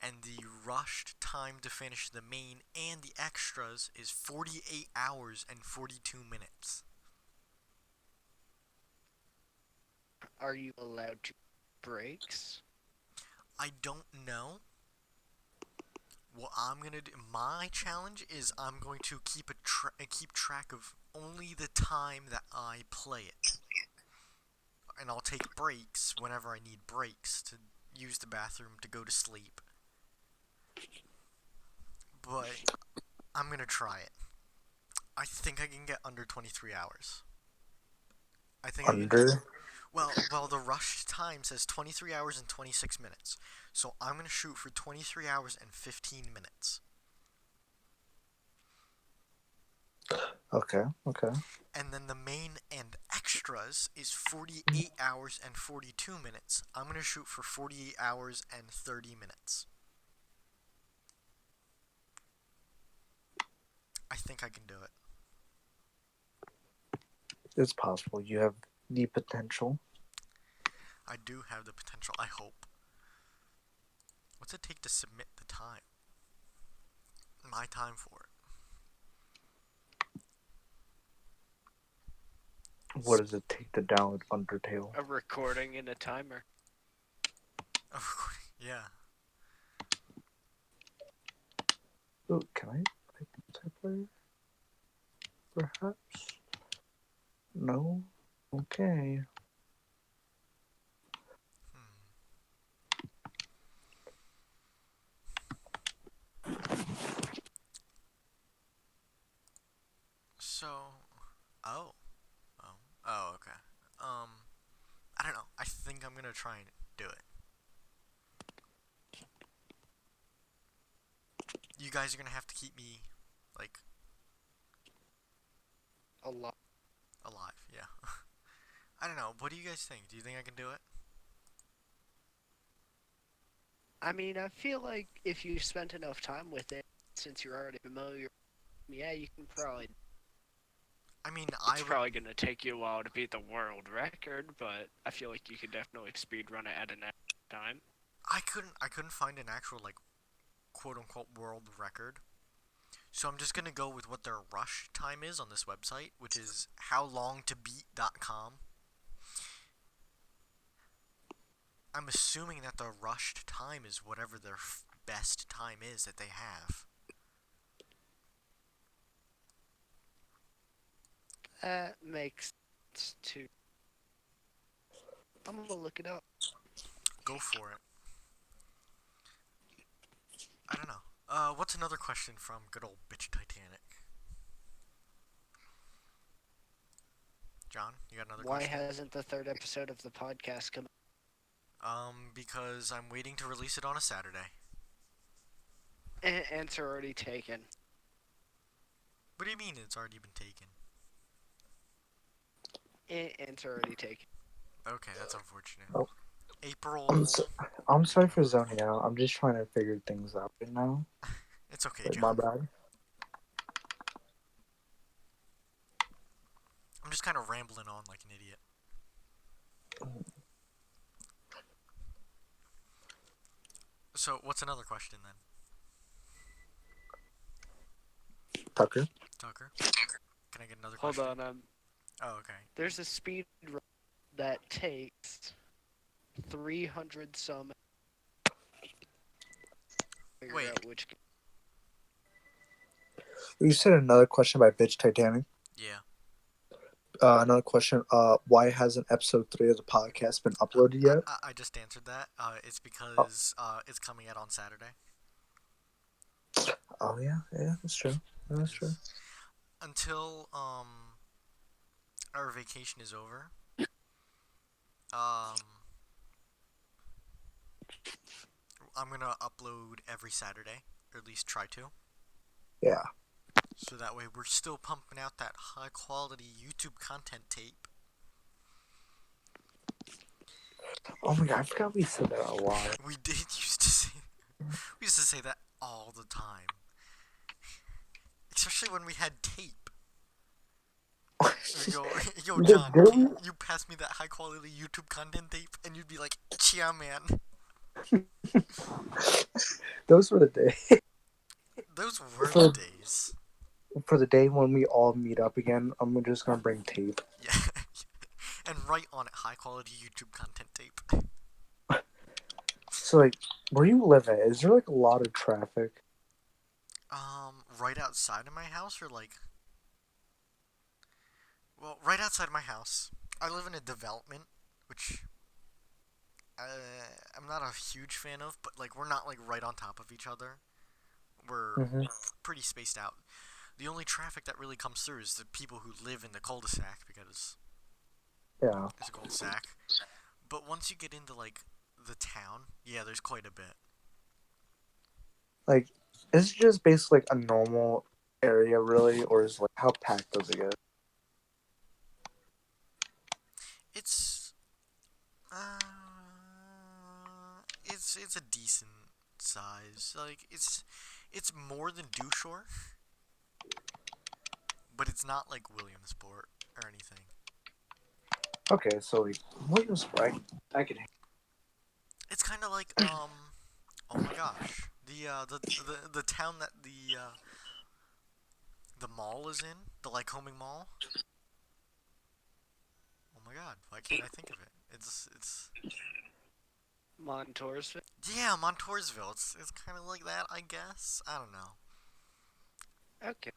And the rushed time to finish the main and the extras is 48 hours and 42 minutes. Are you allowed to breaks? I don't know. What I'm gonna do, my challenge is I'm going to keep track of only the time that I play it, and I'll take breaks whenever I need breaks to use the bathroom to go to sleep. But I'm gonna try it. I think I can get under 23 hours. I think I can do. Under? Well, the rush time says 23 hours and 26 minutes. So I'm going to shoot for 23 hours and 15 minutes. Okay. And then the main and extras is 48 hours and 42 minutes. I'm going to shoot for 48 hours and 30 minutes. I think I can do it. It's possible. You have the potential. I do have the potential, I hope. What's it take to submit the time? My time for it. What does it take to download Undertale? A recording and a timer. Yeah. Oh, can I play multiplayer? Perhaps? No? Okay. So, oh, okay. I don't know. I think I'm gonna try and do it. You guys are gonna have to keep me, like, A lot. alive. Yeah. I don't know. What do you guys think? Do you think I can do it? I mean, I feel like if you spent enough time with it, since you're already familiar, yeah, you can probably. I mean, It's probably gonna take you a while to beat the world record, but I feel like you could definitely speedrun it at an time. I couldn't find an actual, like, quote unquote world record. So I'm just gonna go with what their rush time is on this website, which is howlongtobeat.com. I'm assuming that the rushed time is whatever their best time is that they have. That makes sense too. I'm gonna look it up. Go for it. I don't know. What's another question from good old bitch Titanic? John, you got another Why question? hasn't the third episode of the podcast come? Because I'm waiting to release it on a Saturday. Answer already taken. What do you mean it's already been taken? Answer already taken. Okay, that's unfortunate. Oh. April. I'm sorry for zoning out. I'm just trying to figure things out right now. It's okay, Like, John. my bad. I'm just kind of rambling on like an idiot. So, what's another question then? Tucker? Tucker? Can I get another Hold question? on. Oh, okay. There's a speed run that takes 300 some. Figure Wait. out which. You said another question by Bitch Titanic? Yeah. Another question. Why hasn't episode 3 of the podcast been uploaded yet? I just answered that. It's because it's coming out on Saturday. Oh yeah, that's true. That's It true. is. Until our vacation is over. I'm gonna upload every Saturday, or at least try to. Yeah. So that way we're still pumping out that high quality YouTube content tape. Oh my god, I forgot we said that a lot. We did used to say we used to say that all the time. Especially when we had tape. Yo, John, you pass me that high quality YouTube content tape, and you'd be like, "Yeah, man." Those were the days. Those were For- the days. For the day when we all meet up again, I'm just gonna bring tape. Yeah, and write on it high quality YouTube content tape. So like, where you live at, is there like a lot of traffic? Right outside of my house, or like, well, right outside of my house. I live in a development, which I'm not a huge fan of, but like we're not like right on top of each other. We're Mm-hmm. pretty spaced out. The only traffic that really comes through is the people who live in the cul-de-sac because Yeah. it's a cul-de-sac. But once you get into like the town, yeah, there's quite a bit. Like, is it just basically like a normal area, really, or is like how packed does it get? It's it's a decent size. Like it's more than Dewshore, but it's not like Williamsport or anything. Okay, so like, Williamsburg, I can. It's kind of like oh my gosh, the town that the mall is in, the Lycoming Mall. Oh my god, why can't I think of it? It's Montoursville. yeah, Montoursville. It's kind of like that, I guess. I don't know. Okay.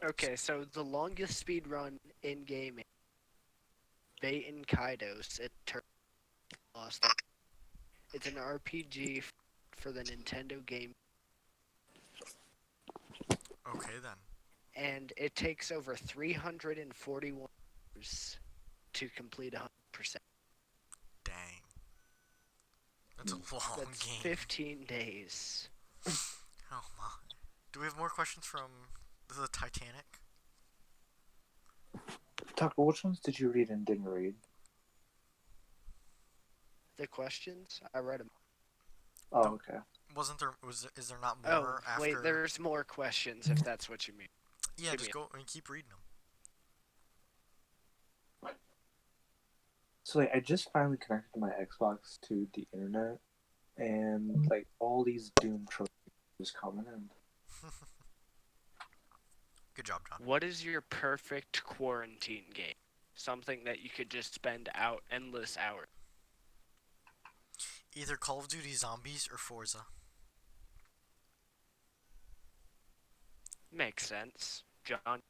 Okay, so the longest speed run in gaming, Baten Kaidos, lost. It's an RPG for the Nintendo game, Okay then. and it takes over 341 hours to complete 100%. Dang. That's a long That's game. 15 days. Oh my. Do we have more questions from the Titanic? Tucker, which ones did you read and didn't read? The questions? I read them. Oh, No. okay. Is there not Oh, more after? wait, there's more questions if that's what you mean. Yeah, give just me go and keep reading them. So like, I just finally connected my Xbox to the internet, and like all these Doom trophies was coming in. Good job, John. What is your perfect quarantine game? Something that you could just spend out endless hours. Either Call of Duty Zombies or Forza. Makes sense. John,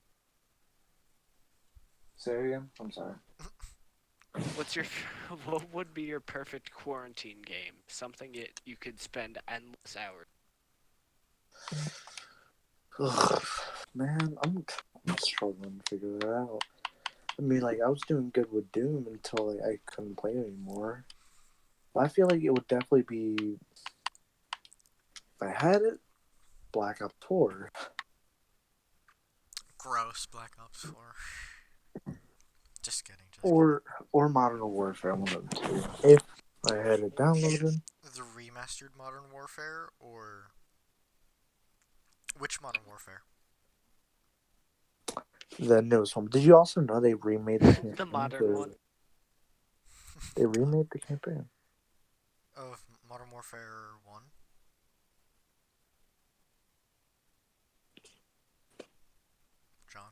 Say it again. I'm sorry. what would be your perfect quarantine game? Something you could spend endless hours. Ugh, man, I'm struggling to figure that out. I mean, like, I was doing good with Doom until like, I couldn't play it anymore. But I feel like it would definitely be, if I had it, Black Ops 4. Gross. Black Ops 4. Just kidding. Or Modern Warfare, one of the two. If I had it downloaded. The remastered Modern Warfare or which Modern Warfare? The newest one. Did you also know they remade the campaign? The modern one. They remade the campaign. Of Modern Warfare 1? John?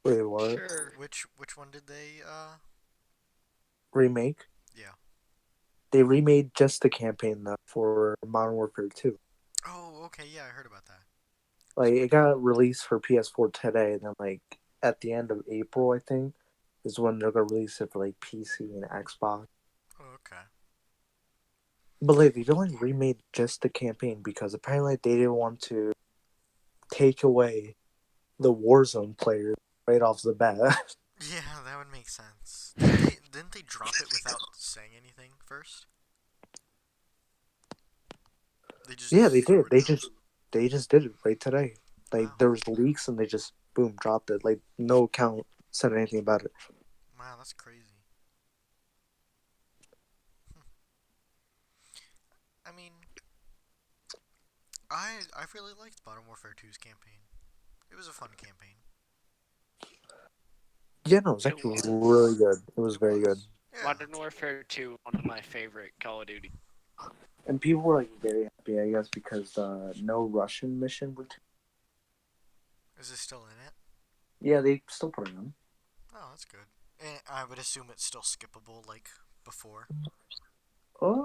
Wait, what? Sure. Which one did they Remake? Yeah. They remade just the campaign though for Modern Warfare 2. Oh, okay, yeah, I heard about that. Like it got released for PS4 today, and then like at the end of April, I think, is when they're gonna release it for like PC and Xbox. Oh, okay. But like they only remade just the campaign because apparently they didn't want to take away the Warzone players right off the bat. Yeah, that would make sense. Didn't they drop it without saying anything first? They just Yeah, they threw did. it out. They just did it right today. Like Wow. there was leaks and they just boom dropped it. Like no account said anything about it. Wow, that's crazy. I mean, I really liked Modern Warfare 2's campaign. It was a fun campaign. Yeah, no, it was It actually was. really good. It was It very good. was. Yeah. Modern Warfare 2, one of my favorite Call of Duty. And people were like very happy, I guess, because the no Russian mission would. Is it still in it? Yeah, they still put it on. Oh, that's good. And I would assume it's still skippable like before. I'm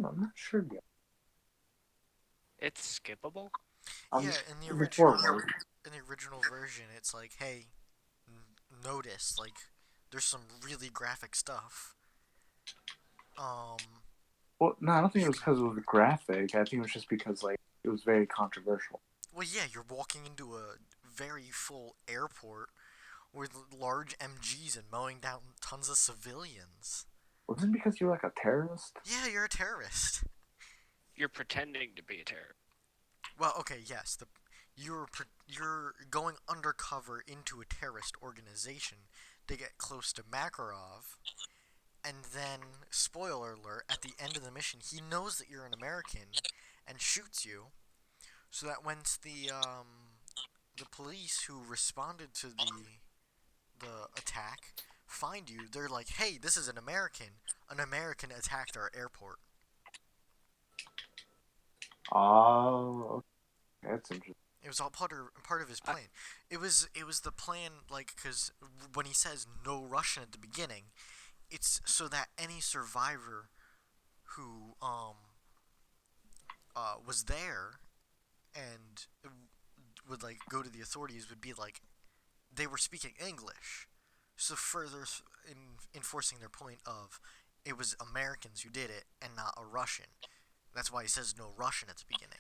not sure yet. It's skippable? Yeah, in the Before, original right? in the original version, it's like, hey, notice like there's some really graphic stuff. Well, no, I don't think it You was can. because it was graphic. I think it was just because like it was very controversial. Well, yeah, you're walking into a very full airport with large MGs and mowing down tons of civilians. Wasn't it because you were like a terrorist? Yeah, you're a terrorist. You're pretending to be a terrorist. Well, okay, yes, you're going undercover into a terrorist organization to get close to Makarov, and then spoiler alert, at the end of the mission, he knows that you're an American and shoots you, so that once the police who responded to the attack find you, they're like, "Hey, this is an American. An American attacked our airport." Oh, okay. That's interesting. It was all part of his plan. It was the plan, like, because when he says no Russian at the beginning, it's so that any survivor who was there and would like go to the authorities would be like they were speaking English, so further enforcing their point of it was Americans who did it and not a Russian. That's why he says no Russian at the beginning.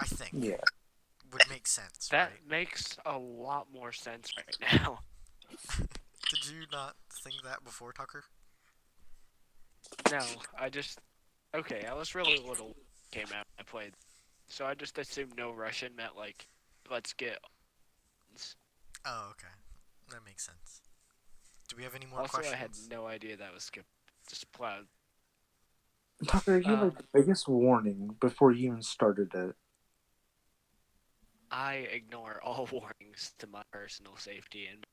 I think Yeah. would make sense, That right? makes a lot more sense right now. Did you not think that before, Tucker? No, I just. Okay, I was really little when it came out. I played. So I just assumed no Russian meant, like, let's get. Oh, okay. That makes sense. Do we have any more Also, questions? I had no idea that was skip. Just plowed. Tucker, you Um, like the biggest warning before you even started it. I ignore all warnings to my personal safety and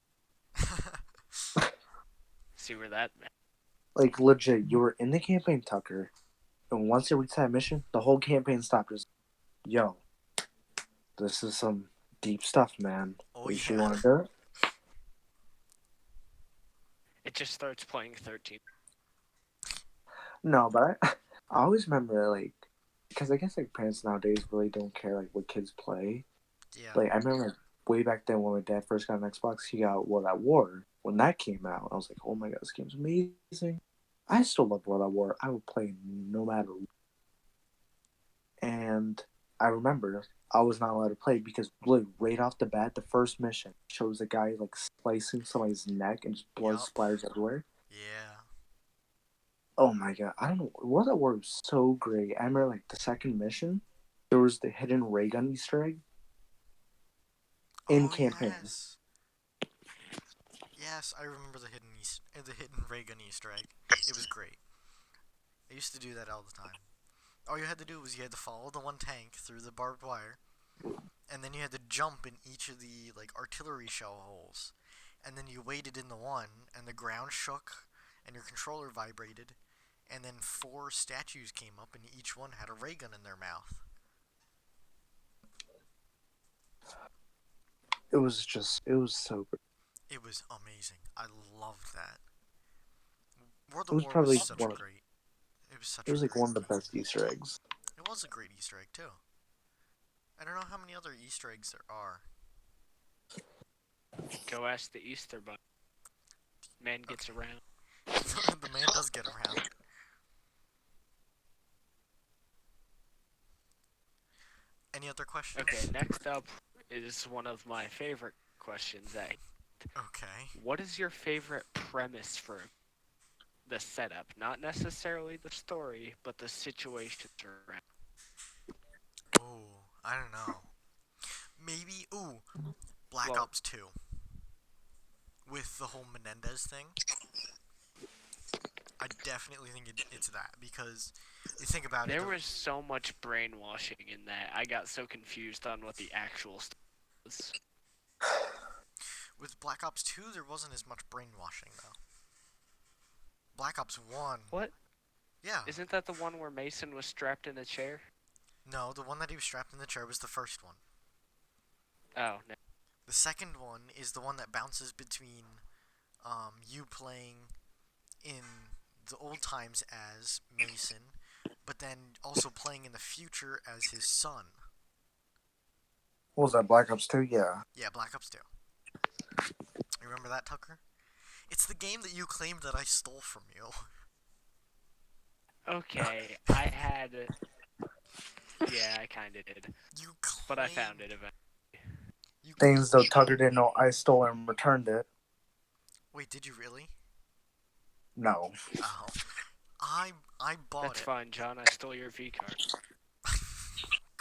see where that. Like legit, you were in the campaign, Tucker, and once you reached that mission, the whole campaign stopped. Just, yo, this is some deep stuff, man. Oh, You sure yeah. you want to do it? It just starts playing 13. No, but I always remember like, because I guess like parents nowadays really don't care like what kids play. Yeah. Like I remember like, way back then when my dad first got an Xbox, he got World at War. When that came out, I was like, oh my god, this game's amazing. I still love World at War. I would play no matter what. And I remember I was not allowed to play because literally right off the bat, the first mission shows a guy like slicing somebody's neck and just blood Yup. splatters everywhere. Yeah. Oh my god, I don't know. World at War was so great. I remember like the second mission, there was the hidden ray gun Easter egg in Oh, campaign. yes. Yes, I remember the hidden ray gun Easter egg. It was great. I used to do that all the time. All you had to do was you had to follow the one tank through the barbed wire, and then you had to jump in each of the like artillery shell holes, and then you waited in the one, and the ground shook, and your controller vibrated, and then 4 statues came up, and each one had a ray gun in their mouth. It was so good. It was amazing. I loved that. World It of was War was probably such a one of, great. It was such it a was like great one of the game. best Easter eggs. It was a great Easter egg too. I don't know how many other Easter eggs there are. Go ask the Easter Bunny. Man gets Okay. around. The man does get around. Any other questions? Okay, next up is one of my favorite questions. Okay. What is your favorite premise for the setup? Not necessarily the story, but the situations around. Oh, I don't know. Maybe, Black Well, Ops 2. With the whole Menendez thing. I definitely think it's that. Because you think about it, there was so much brainwashing in that. I got so confused on what the actual story was. with Black Ops 2, there wasn't as much brainwashing, though. Black Ops 1, What? yeah. Isn't that the one where Mason was strapped in a chair? No, the one that he was strapped in the chair was the first one. Oh, no. The second one is the one that bounces between you playing in the old times as Mason, but then also playing in the future as his son. What was that, Black Ops 2? Yeah. Yeah, Black Ops 2. You remember that, Tucker? It's the game that you claimed that I stole from you. Okay, I had. Yeah, I kinda did. You But I claimed. found it eventually. You Things though Tucker didn't know I stole and returned it. Wait, did you really? No. Oh, I bought That's it. fine, John. I stole your V card.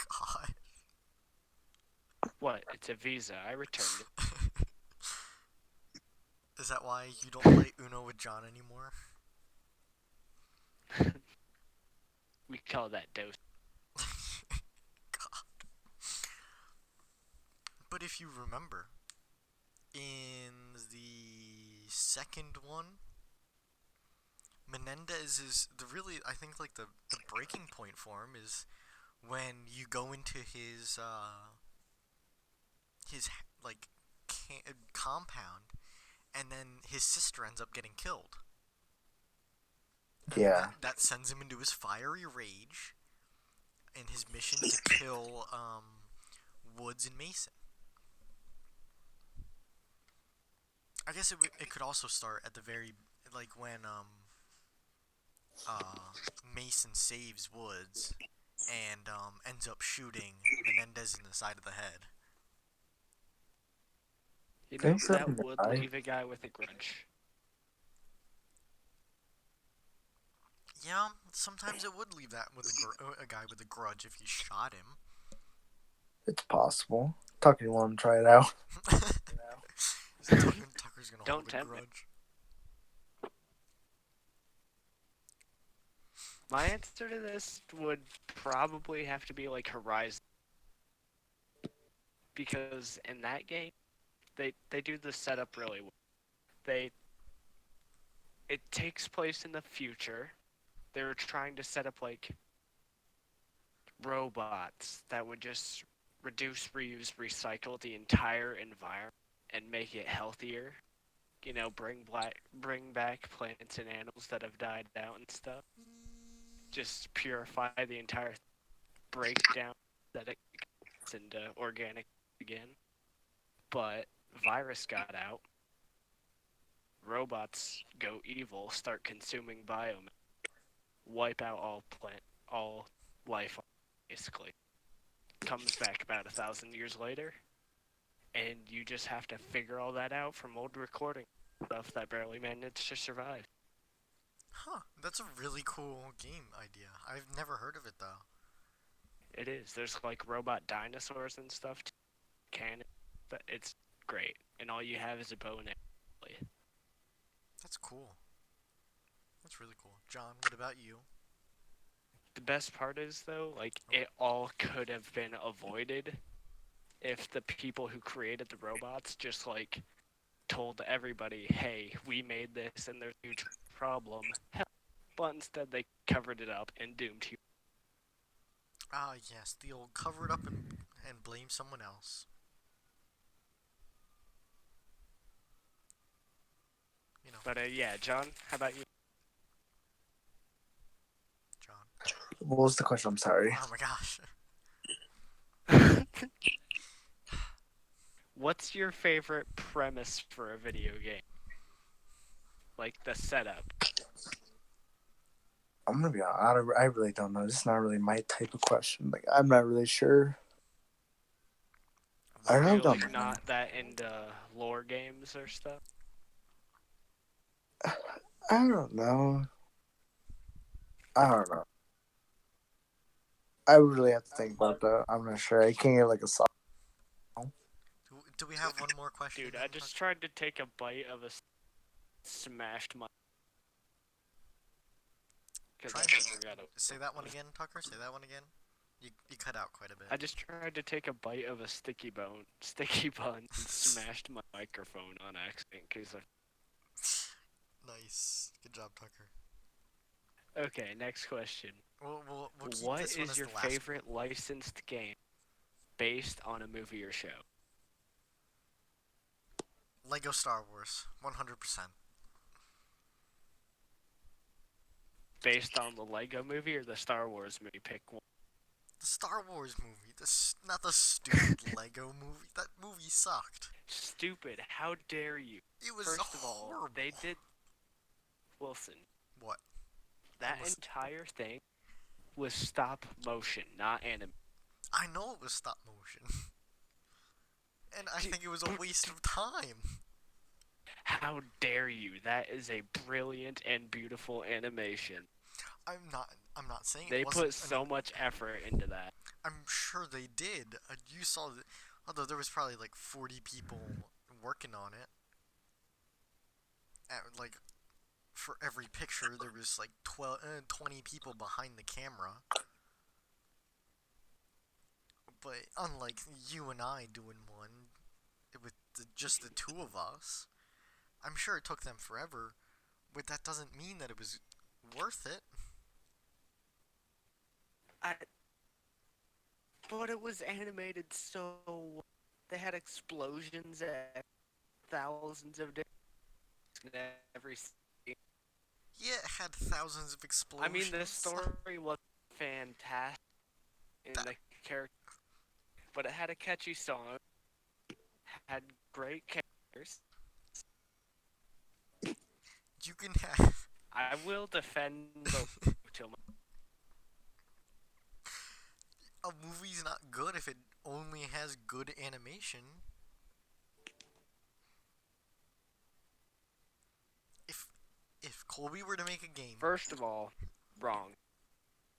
God. What? It's a Visa. I returned it. Is that why you don't play Uno with John anymore? We call that dose. God. But if you remember, in the second one, Menendez is the really, I think, like the breaking point for him is when you go into his like compound, and then his sister ends up getting killed. And Yeah. that sends him into his fiery rage and his mission to kill Woods and Mason. I guess it could also start at the very, like, when Mason saves Woods and ends up shooting Menendez in the side of the head. You know, Didn't he that happen to would die? leave a guy with a grudge. Yeah, sometimes it would leave that with a guy with a grudge if you shot him. It's possible. Tucker, you want to try it out? Tucker's gonna Don't hold a tempt me. grudge. My answer to this would probably have to be like Horizon. Because in that game, they do the setup really well. It takes place in the future. They were trying to set up like robots that would just reduce, reuse, recycle the entire environment and make it healthier. You know, bring back plants and animals that have died out and stuff. Just purify the entire breakdown that it gets into organic again. But virus got out. Robots go evil, start consuming biomass, wipe out all life, basically. Comes back about 1,000 years later, and you just have to figure all that out from old recording stuff that barely managed to survive. Huh, that's a really cool game idea. I've never heard of it though. It is. There's like robot dinosaurs and stuff. Cannon, but it's great, and all you have is a bow and arrow. That's cool. That's really cool. John, what about you? The best part is though, like it all could have been avoided if the people who created the robots just like told everybody, "Hey, we made this, and there's a huge problem." Hell, but instead they covered it up and doomed you. Ah, yes, the old cover it up and blame someone else. You know, But yeah, John, how about you? John. What was the question? I'm sorry. Oh my gosh. What's your favorite premise for a video game? Like the setup. I'm gonna be honest. I really don't know. This is not really my type of question. Like, I'm not really sure. I really You're don't like know. not that into lore games or stuff. I don't know. I don't know. I would really have to think about that. I'm not sure. I can't get like a song. Do we have one more question? Dude, then, I just Tucker? tried to take a bite of a smashed my. Because Try I and forgot it. say that one again, Tucker. Say that one again. You cut out quite a bit. I just tried to take a bite of a sticky bun, and smashed my microphone on accident. Cause Nice. Good job, Tucker. Okay, next question. We'll keep What this one is as your the last favorite licensed game based on a movie or show? one. Lego Star Wars, 100%. Based on the Lego movie or the Star Wars movie? Pick one. The Star Wars movie, not the stupid Lego movie. That movie sucked. Stupid. How dare you? It was First of all, horrible. they did. Wilson, What? that listening. entire thing was stop motion, not anime. I know it was stop motion. And I think it was a waste of time. How dare you? That is a brilliant and beautiful animation. I'm not saying They it wasn't. put so much effort into that. I'm sure they did. You saw that. Although there was probably like 40 people working on it. Like, for every picture, there was like 20 people behind the camera. But unlike you and I doing one, with just the two of us, I'm sure it took them forever, but that doesn't mean that it was worth it. But it was animated so well. They had explosions at thousands of different in every scene. Yeah, it had thousands of explosions. I mean, the story was fantastic in the character, but it had a catchy song, had great characters. You can have. I will defend the till my A movie's not good if it only has good animation. If Colby were to make a game, First of all, wrong.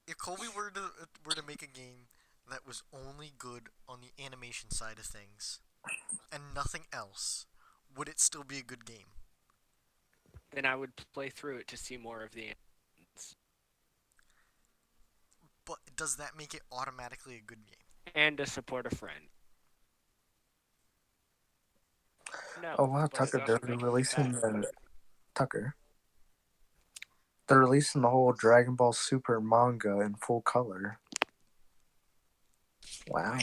if Colby were to make a game that was only good on the animation side of things and nothing else, would it still be a good game? Then I would play through it to see more of the animations. But does that make it automatically a good game? And to support a friend. No. Oh wow, but it Tucker! They're doesn't make it releasing bad. Tucker. They're releasing the whole Dragon Ball Super manga in full color. Wow.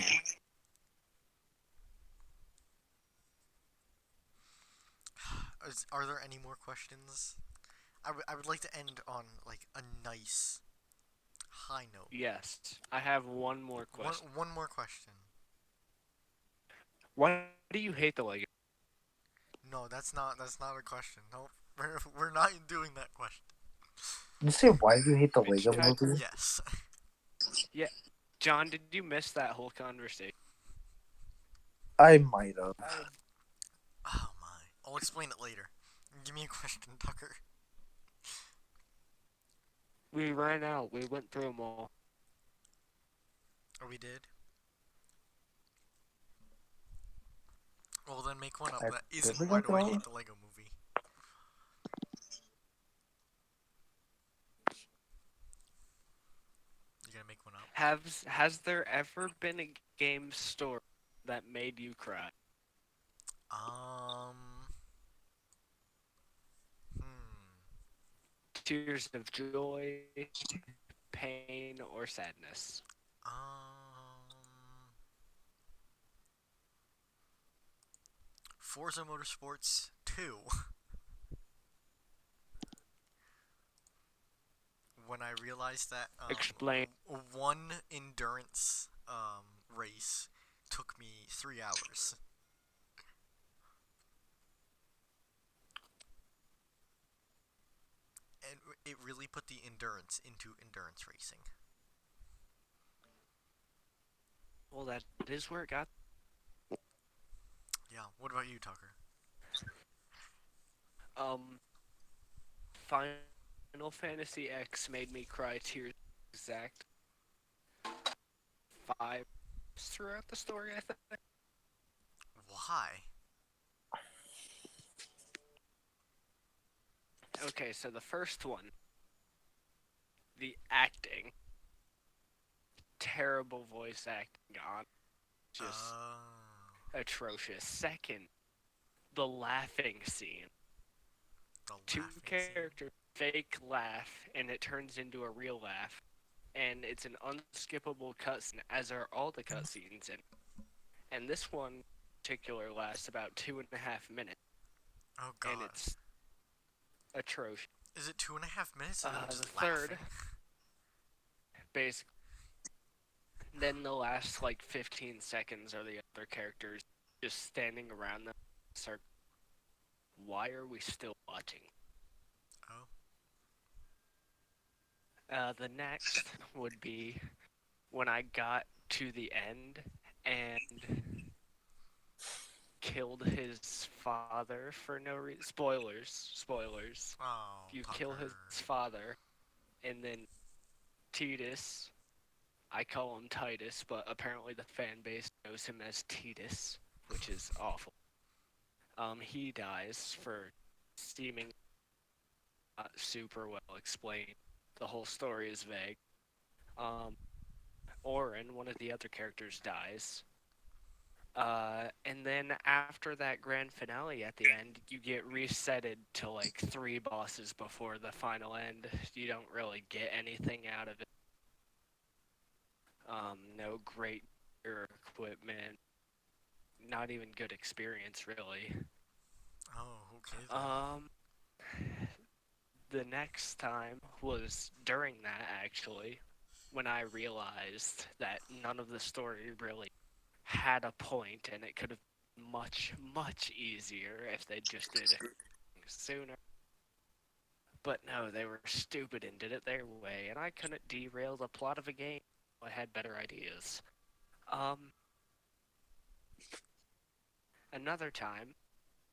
Are there any more questions? I would like to end on like a nice high note. Yes. I have one more question. One more question. Why do you hate the Lego? No, that's not a question. No, we're not doing that question. Did you say why do you hate the Which Lego type- movie? Yes. John, did you miss that whole conversation? I might have. Oh my. I'll explain it later. Give me a question, Tucker. We ran out. We went through them all. Oh, we did? Well, then make one up I- that did isn't we why go do I through hate the Lego movie. You gonna make one up? Has there ever been a game story that made you cry? Hmm. Tears of joy, pain, or sadness? Forza Motorsports 2. When I realized that Explain. one endurance race took me 3 hours. and it really put the endurance into endurance racing. Well, that is where it got. Yeah. What about you, Tucker? Final Fantasy X made me cry tears exact 5 throughout the story, I think. Why? Okay, so the first one, the acting, terrible voice acting on, just atrocious. Second, the laughing scene. The Two laughing scene. characters fake laugh, and it turns into a real laugh. And it's an unskippable cutscene, as are all the cutscenes. And this one in particular lasts about 2.5 minutes, Oh and God. it's atrocious. Is it 2.5 minutes of them The just third, laughing? basically, then the last like 15 seconds are the other characters just standing around them. Start, why are we still watching? Oh. The next would be when I got to the end and killed his father for no reason. Spoilers. Oh, You kill Tucker. his father, and then Titus, I call him Titus, but apparently the fan base knows him as Titus, which is awful. He dies for seeming not super well explained. The whole story is vague. Um, Orin, one of the other characters, dies. And then after that grand finale at the end, you get resetted to like 3 bosses before the final end. You don't really get anything out of it. No great gear equipment, not even good experience really. Oh, okay then. The next time was during that actually, when I realized that none of the story really had a point, and it could have been much easier if they just did it sooner. But no, they were stupid and did it their way, and I couldn't derail the plot of a game. I had better ideas. Another time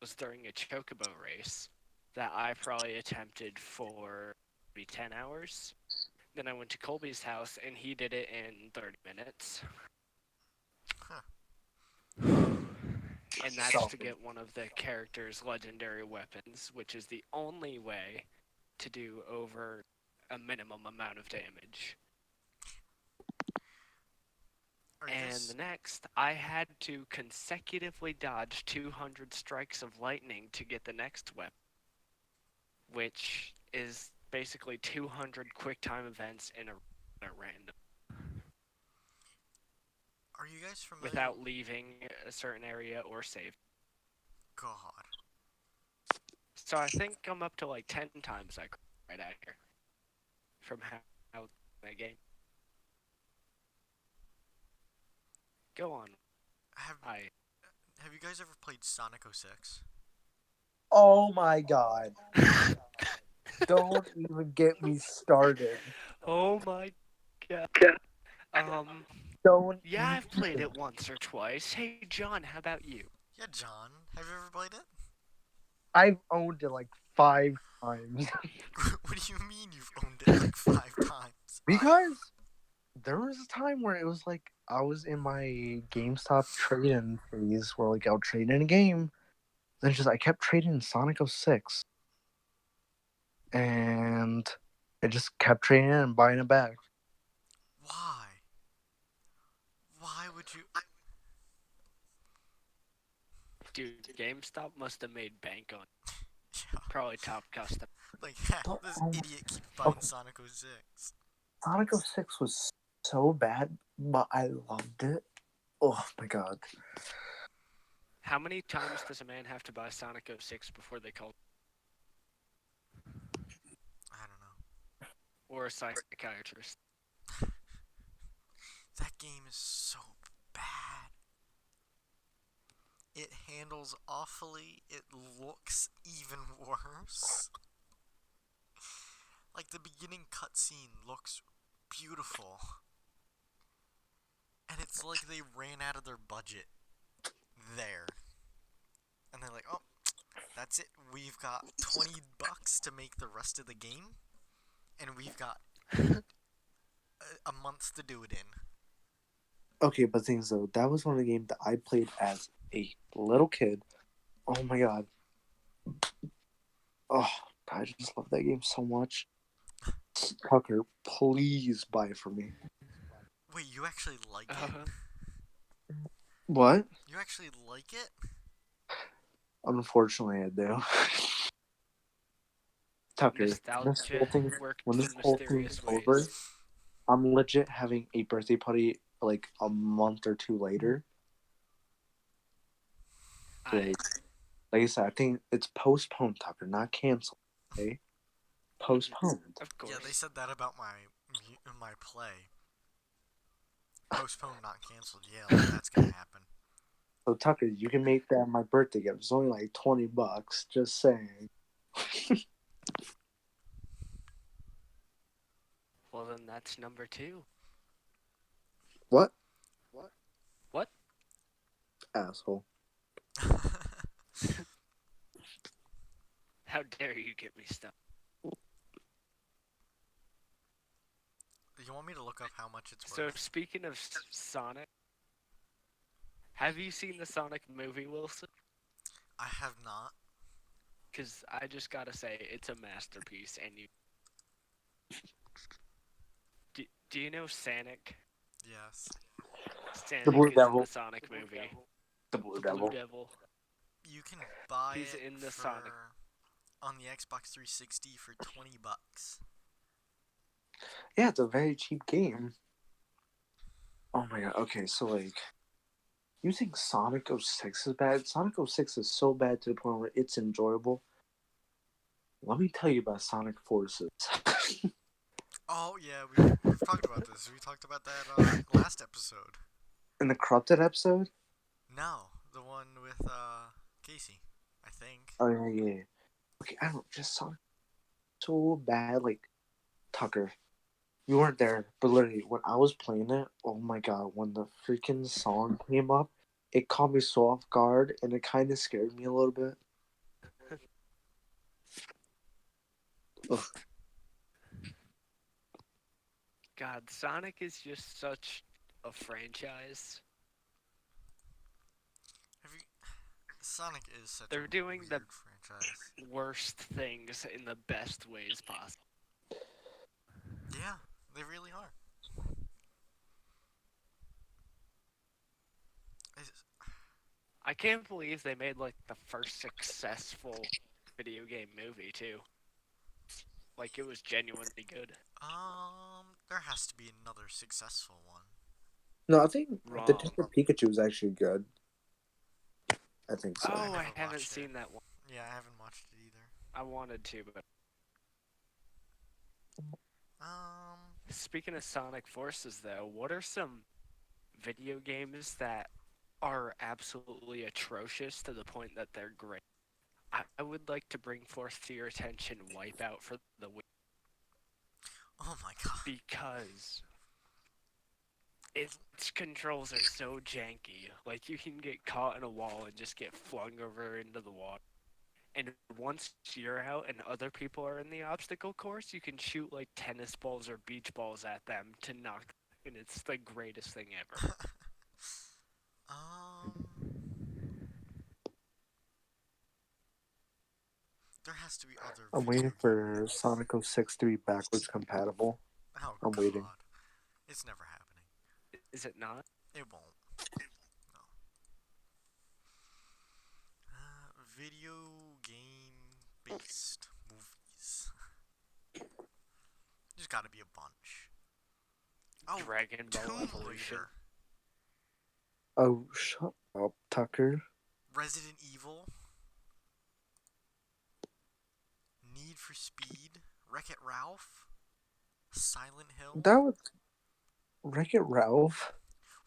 was during a chocobo race that I probably attempted for maybe 10 hours. Then I went to Colby's house and he did it in 30 minutes. Huh. And that's to get one of the character's legendary weapons, which is the only way to do over a minimum amount of damage. And the next, I had to consecutively dodge 200 strikes of lightning to get the next weapon, which is basically 200 quick time events in a random. Are you guys familiar? Without leaving a certain area or save. God. So I think I'm up to like 10 times I cried right out here from how that game. Go on. Have you guys ever played Sonic 06? Oh my God. Don't even get me started. Oh my god. Don't. Yeah, I've played it once or twice. Hey, John, how about you? Yeah, John. Have you ever played it? I've owned it like 5 times. What do you mean you've owned it like 5 times? Because there was a time where it was like I was in my GameStop trade-in phase where like I'll trade in a game. Then just I kept trading Sonic 06. And I just kept trading in and buying it back. Why? Why would you? Dude, GameStop must have made bank on it. Yeah. Probably top custom. Like, this idiot keeps buying Okay. Sonic 06. Sonic 06 was so bad, but I loved it. Oh my God. How many times does a man have to buy Sonic 06 before they call I don't know. or a psychiatrist? That game is so bad. It handles awfully. It looks even worse. Like the beginning cutscene looks beautiful. And it's like they ran out of their budget there. And they're like, oh, that's it. We've got $20 to make the rest of the game. And we've got a month to do it in. Okay, but things though, that was one of the games that I played as a little kid. Oh my god. Oh, I just love that game so much. Tucker, please buy it for me. Wait, you actually like it? What? You actually like it? Unfortunately, I do. Tucker, Nostalgia works when in this whole thing mysterious is ways. over, I'm legit having a birthday party like a month or two later. Like I said, I think it's postponed, Tucker, not canceled. Okay, postponed. Of course. Yeah, they said that about my play. Postponed, not canceled. Yeah, like that's gonna happen. So Tucker, you can make that my birthday gift. It's only like $20. Just saying. Well, then that's number 2. What? What? Asshole. How dare you get me stuck? You want me to look up how much it's So, worth? speaking of Sonic, have you seen the Sonic movie, Wilson? I have not. Because I just gotta say, it's a masterpiece, and you... Do you know Sonic? Yes. Sonic The Blue is in Devil. the Sonic movie. The Blue Blue Devil. Devil. You can buy He's it in the for, Sonic. on the Xbox 360 for $20. Yeah, it's a very cheap game. Oh my god. Okay, so like, you think Sonic 06 is bad? Sonic 06 is so bad to the point where it's enjoyable. Let me tell you about Sonic Forces. Oh yeah, we've talked about this. We talked about that last episode. In the corrupted episode? No, the one with Casey, I think. Oh yeah. Okay, I don't know, just Sonic so bad. Like, Tucker, you weren't there, but literally when I was playing it, oh my god, when the freaking song came up, it caught me so off guard, and it kind of scared me a little bit. Ugh. God, Sonic is just such a franchise. Sonic is such They're a doing weird the franchise. worst things in the best ways possible. Yeah, they really are. I can't believe they made like the first successful video game movie too. Like it was genuinely good. There has to be another successful one. No, I think Wrong. Detective Pikachu is actually good. I think so. Oh, I never haven't watched seen it. that one. Yeah, I haven't watched it either. I wanted to, but speaking of Sonic Forces though, what are some video games that are absolutely atrocious to the point that they're great? I would like to bring forth to your attention Wipeout for the Wii Oh my god. because its controls are so janky. Like you can get caught in a wall and just get flung over into the water. And once you're out and other people are in the obstacle course, you can shoot like tennis balls or beach balls at them to knock, and it's the greatest thing ever. There has to be other. I'm video waiting for games. Sonic 06 to be backwards compatible. Oh I'm god. waiting. It's never happening. Is it not? It won't. No. Video game based movies. There's got to be a bunch. Oh, Dragon Ball Tomb Evolution. Raider. Oh, shut up, Tucker. Resident Evil. Need for Speed. Wreck-It Ralph. Silent Hill. That was Wreck-It Ralph.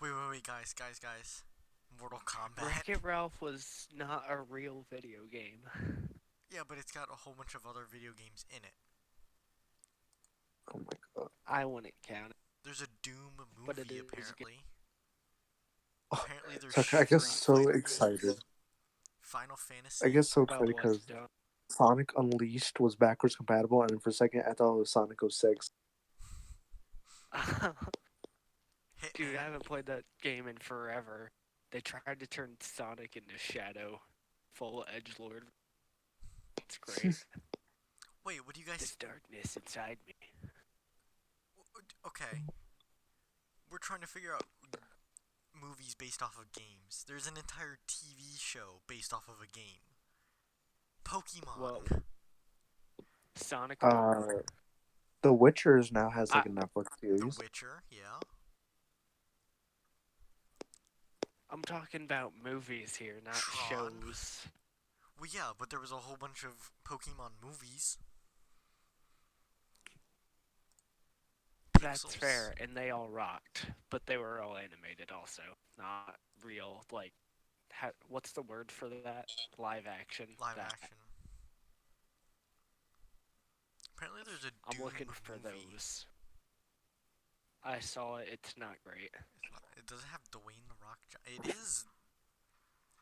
Wait, guys. Mortal Kombat. Wreck-It Ralph was not a real video game. Yeah, but it's got a whole bunch of other video games in it. Oh my god. I wouldn't count it, There's a Doom but it movie is good. apparently. Oh, Apparently they're Tucker, I get streaming so excited. Final I Fantasy. get so About excited what? because Don't. Sonic Unleashed was backwards compatible, and for a second I thought it was Sonic 06. Dude, I Hitman. haven't played that game in forever. They tried to turn Sonic into Shadow, full edge lord. It's great. Wait, what do you guys? This darkness inside me. Okay, we're trying to figure out movies based off of games. There's an entire TV show based off of a game. Pokemon. Well, Sonic. The Witchers now has like I, a Netflix The series. Witcher. Yeah. I'm talking about movies here, not Tron. shows. Well, yeah, but there was a whole bunch of Pokemon movies. That's Pixels. fair, and they all rocked, but they were all animated also, not real. Like, what's the word for that? Live action. Live That. action. Apparently, there's a I'm Doom looking for movie. those. I saw it. It's not great. It doesn't have Dwayne the Rock. It is.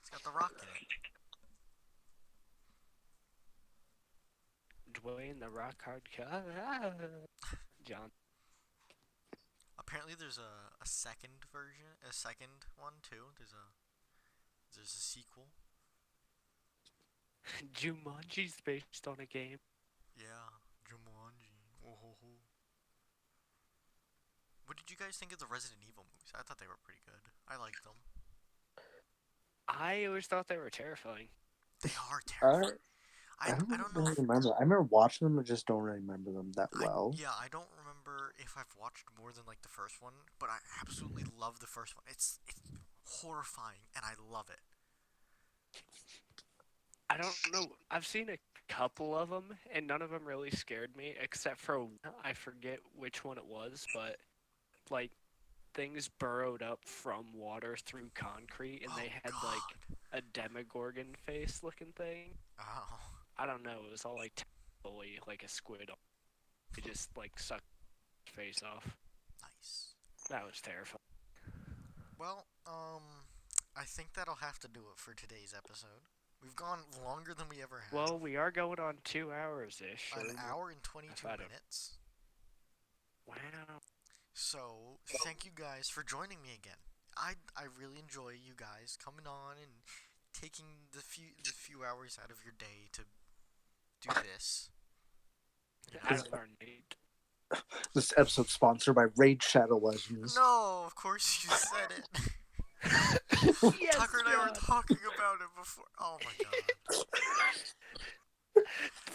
It's got the Rock in it. Dwayne the Rock Hard John. Apparently, there's a second version, a second one too. There's a sequel. Jumanji's based on a game. Yeah, Jumanji. Oh ho ho. What did you guys think of the Resident Evil movies? I thought they were pretty good. I liked them. I always thought they were terrifying. They are terrifying. I I don't know really if remember. I remember watching them, but just don't remember them that well. yeah, I don't remember if I've watched more than like the first one, but I absolutely love the first one. It's horrifying and I love it. I don't know. I've seen a couple of them, and none of them really scared me, except for one. I forget which one it was, but like things burrowed up from water through concrete, and Oh they had god. like a Demogorgon face looking thing. Oh. I don't know. It was all like totally like a squid. It just like sucked his face off. Nice. That was terrifying. Well, I think that'll have to do it for today's episode. We've gone longer than we ever have. Well, we are going on 2 hours ish. An hour and 22 minutes. Wow. So, thank you guys for joining me again. I really enjoy you guys coming on and taking the few hours out of your day to do this. Out of our need. This episode sponsored by Raid Shadow Legends. No, of course you said it. Yes, Tucker and I were God. talking about it before. Oh my god.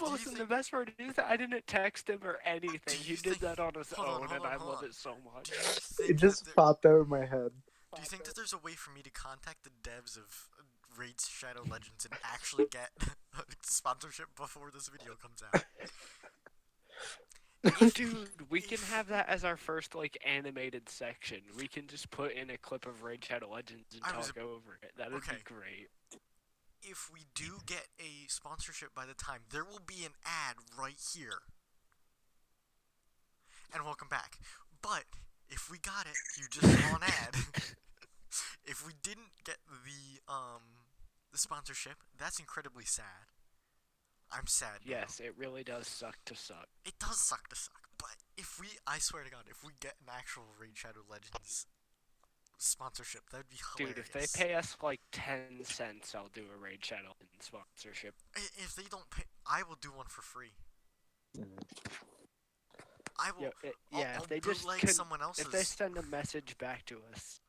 Listen, the think- best part is that I didn't text him or anything. Do He you did think- that on his hold on, own, hold and on, I hold love on. it so much. Do you think It just that popped out of my head. do you think that there's a way for me to contact the devs of Raid Shadow Legends and actually get sponsorship before this video comes out? Dude, we can have that as our first like animated section. We can just put in a clip of Raid Shadow Legends and I was- talk over it. That would okay. be great. If we do get a sponsorship by the time, there will be an ad right here. And welcome back. But if we got it, you just saw an ad. If we didn't get the sponsorship, that's incredibly sad. I'm sad now. Yes, it really does suck to suck. It does suck to suck, but I swear to God, if we get an actual Raid Shadow Legends sponsorship, that'd be hilarious. Dude, if they pay us like 10 cents, I'll do a Raid Shadow Legends sponsorship. If they don't pay, I will do one for free. I will. Yeah, I'll if they just bootleg someone else's. if they send a message back to us,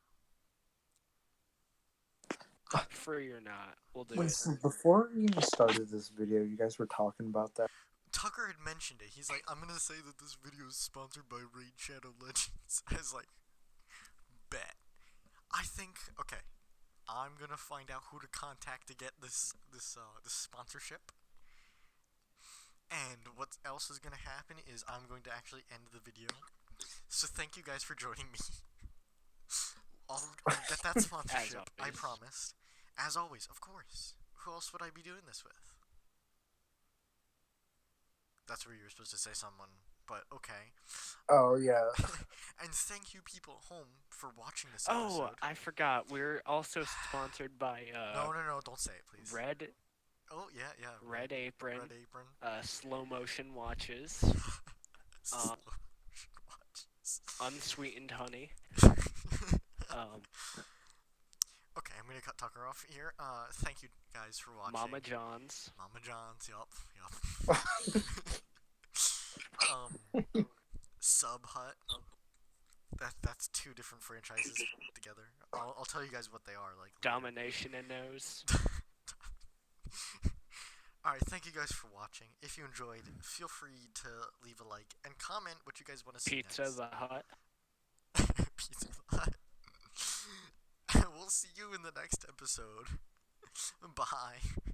free or not, we'll do Wait, it. so before we even started this video, you guys were talking about that. Tucker had mentioned it. He's like, I'm gonna say that this video is sponsored by Raid Shadow Legends. I was like, bet. I think okay. I'm gonna find out who to contact to get this sponsorship. And what else is gonna happen is I'm going to actually end the video. So thank you guys for joining me. I'll get that sponsorship. I always. promised. As always, of course. Who else would I be doing this with? That's where you were supposed to say someone but okay. Oh yeah. And thank you people at home for watching this Oh, episode. I forgot. We're also sponsored by No, don't say it, please. Red Oh, yeah, Red Apron, Red Apron. slow motion watches, Slow motion watches. unsweetened honey. Okay, I'm gonna cut Tucker off here. Thank you guys for watching. Mama John's. Mama John's, yup. Sub Hut. That's two different franchises together. I'll tell you guys what they are like. Later. Domination and Nose. Alright, thank you guys for watching. If you enjoyed, feel free to leave a like and comment what you guys want to see Pizza next. the Hut. Pizza the Hut. We'll see you in the next episode. Bye.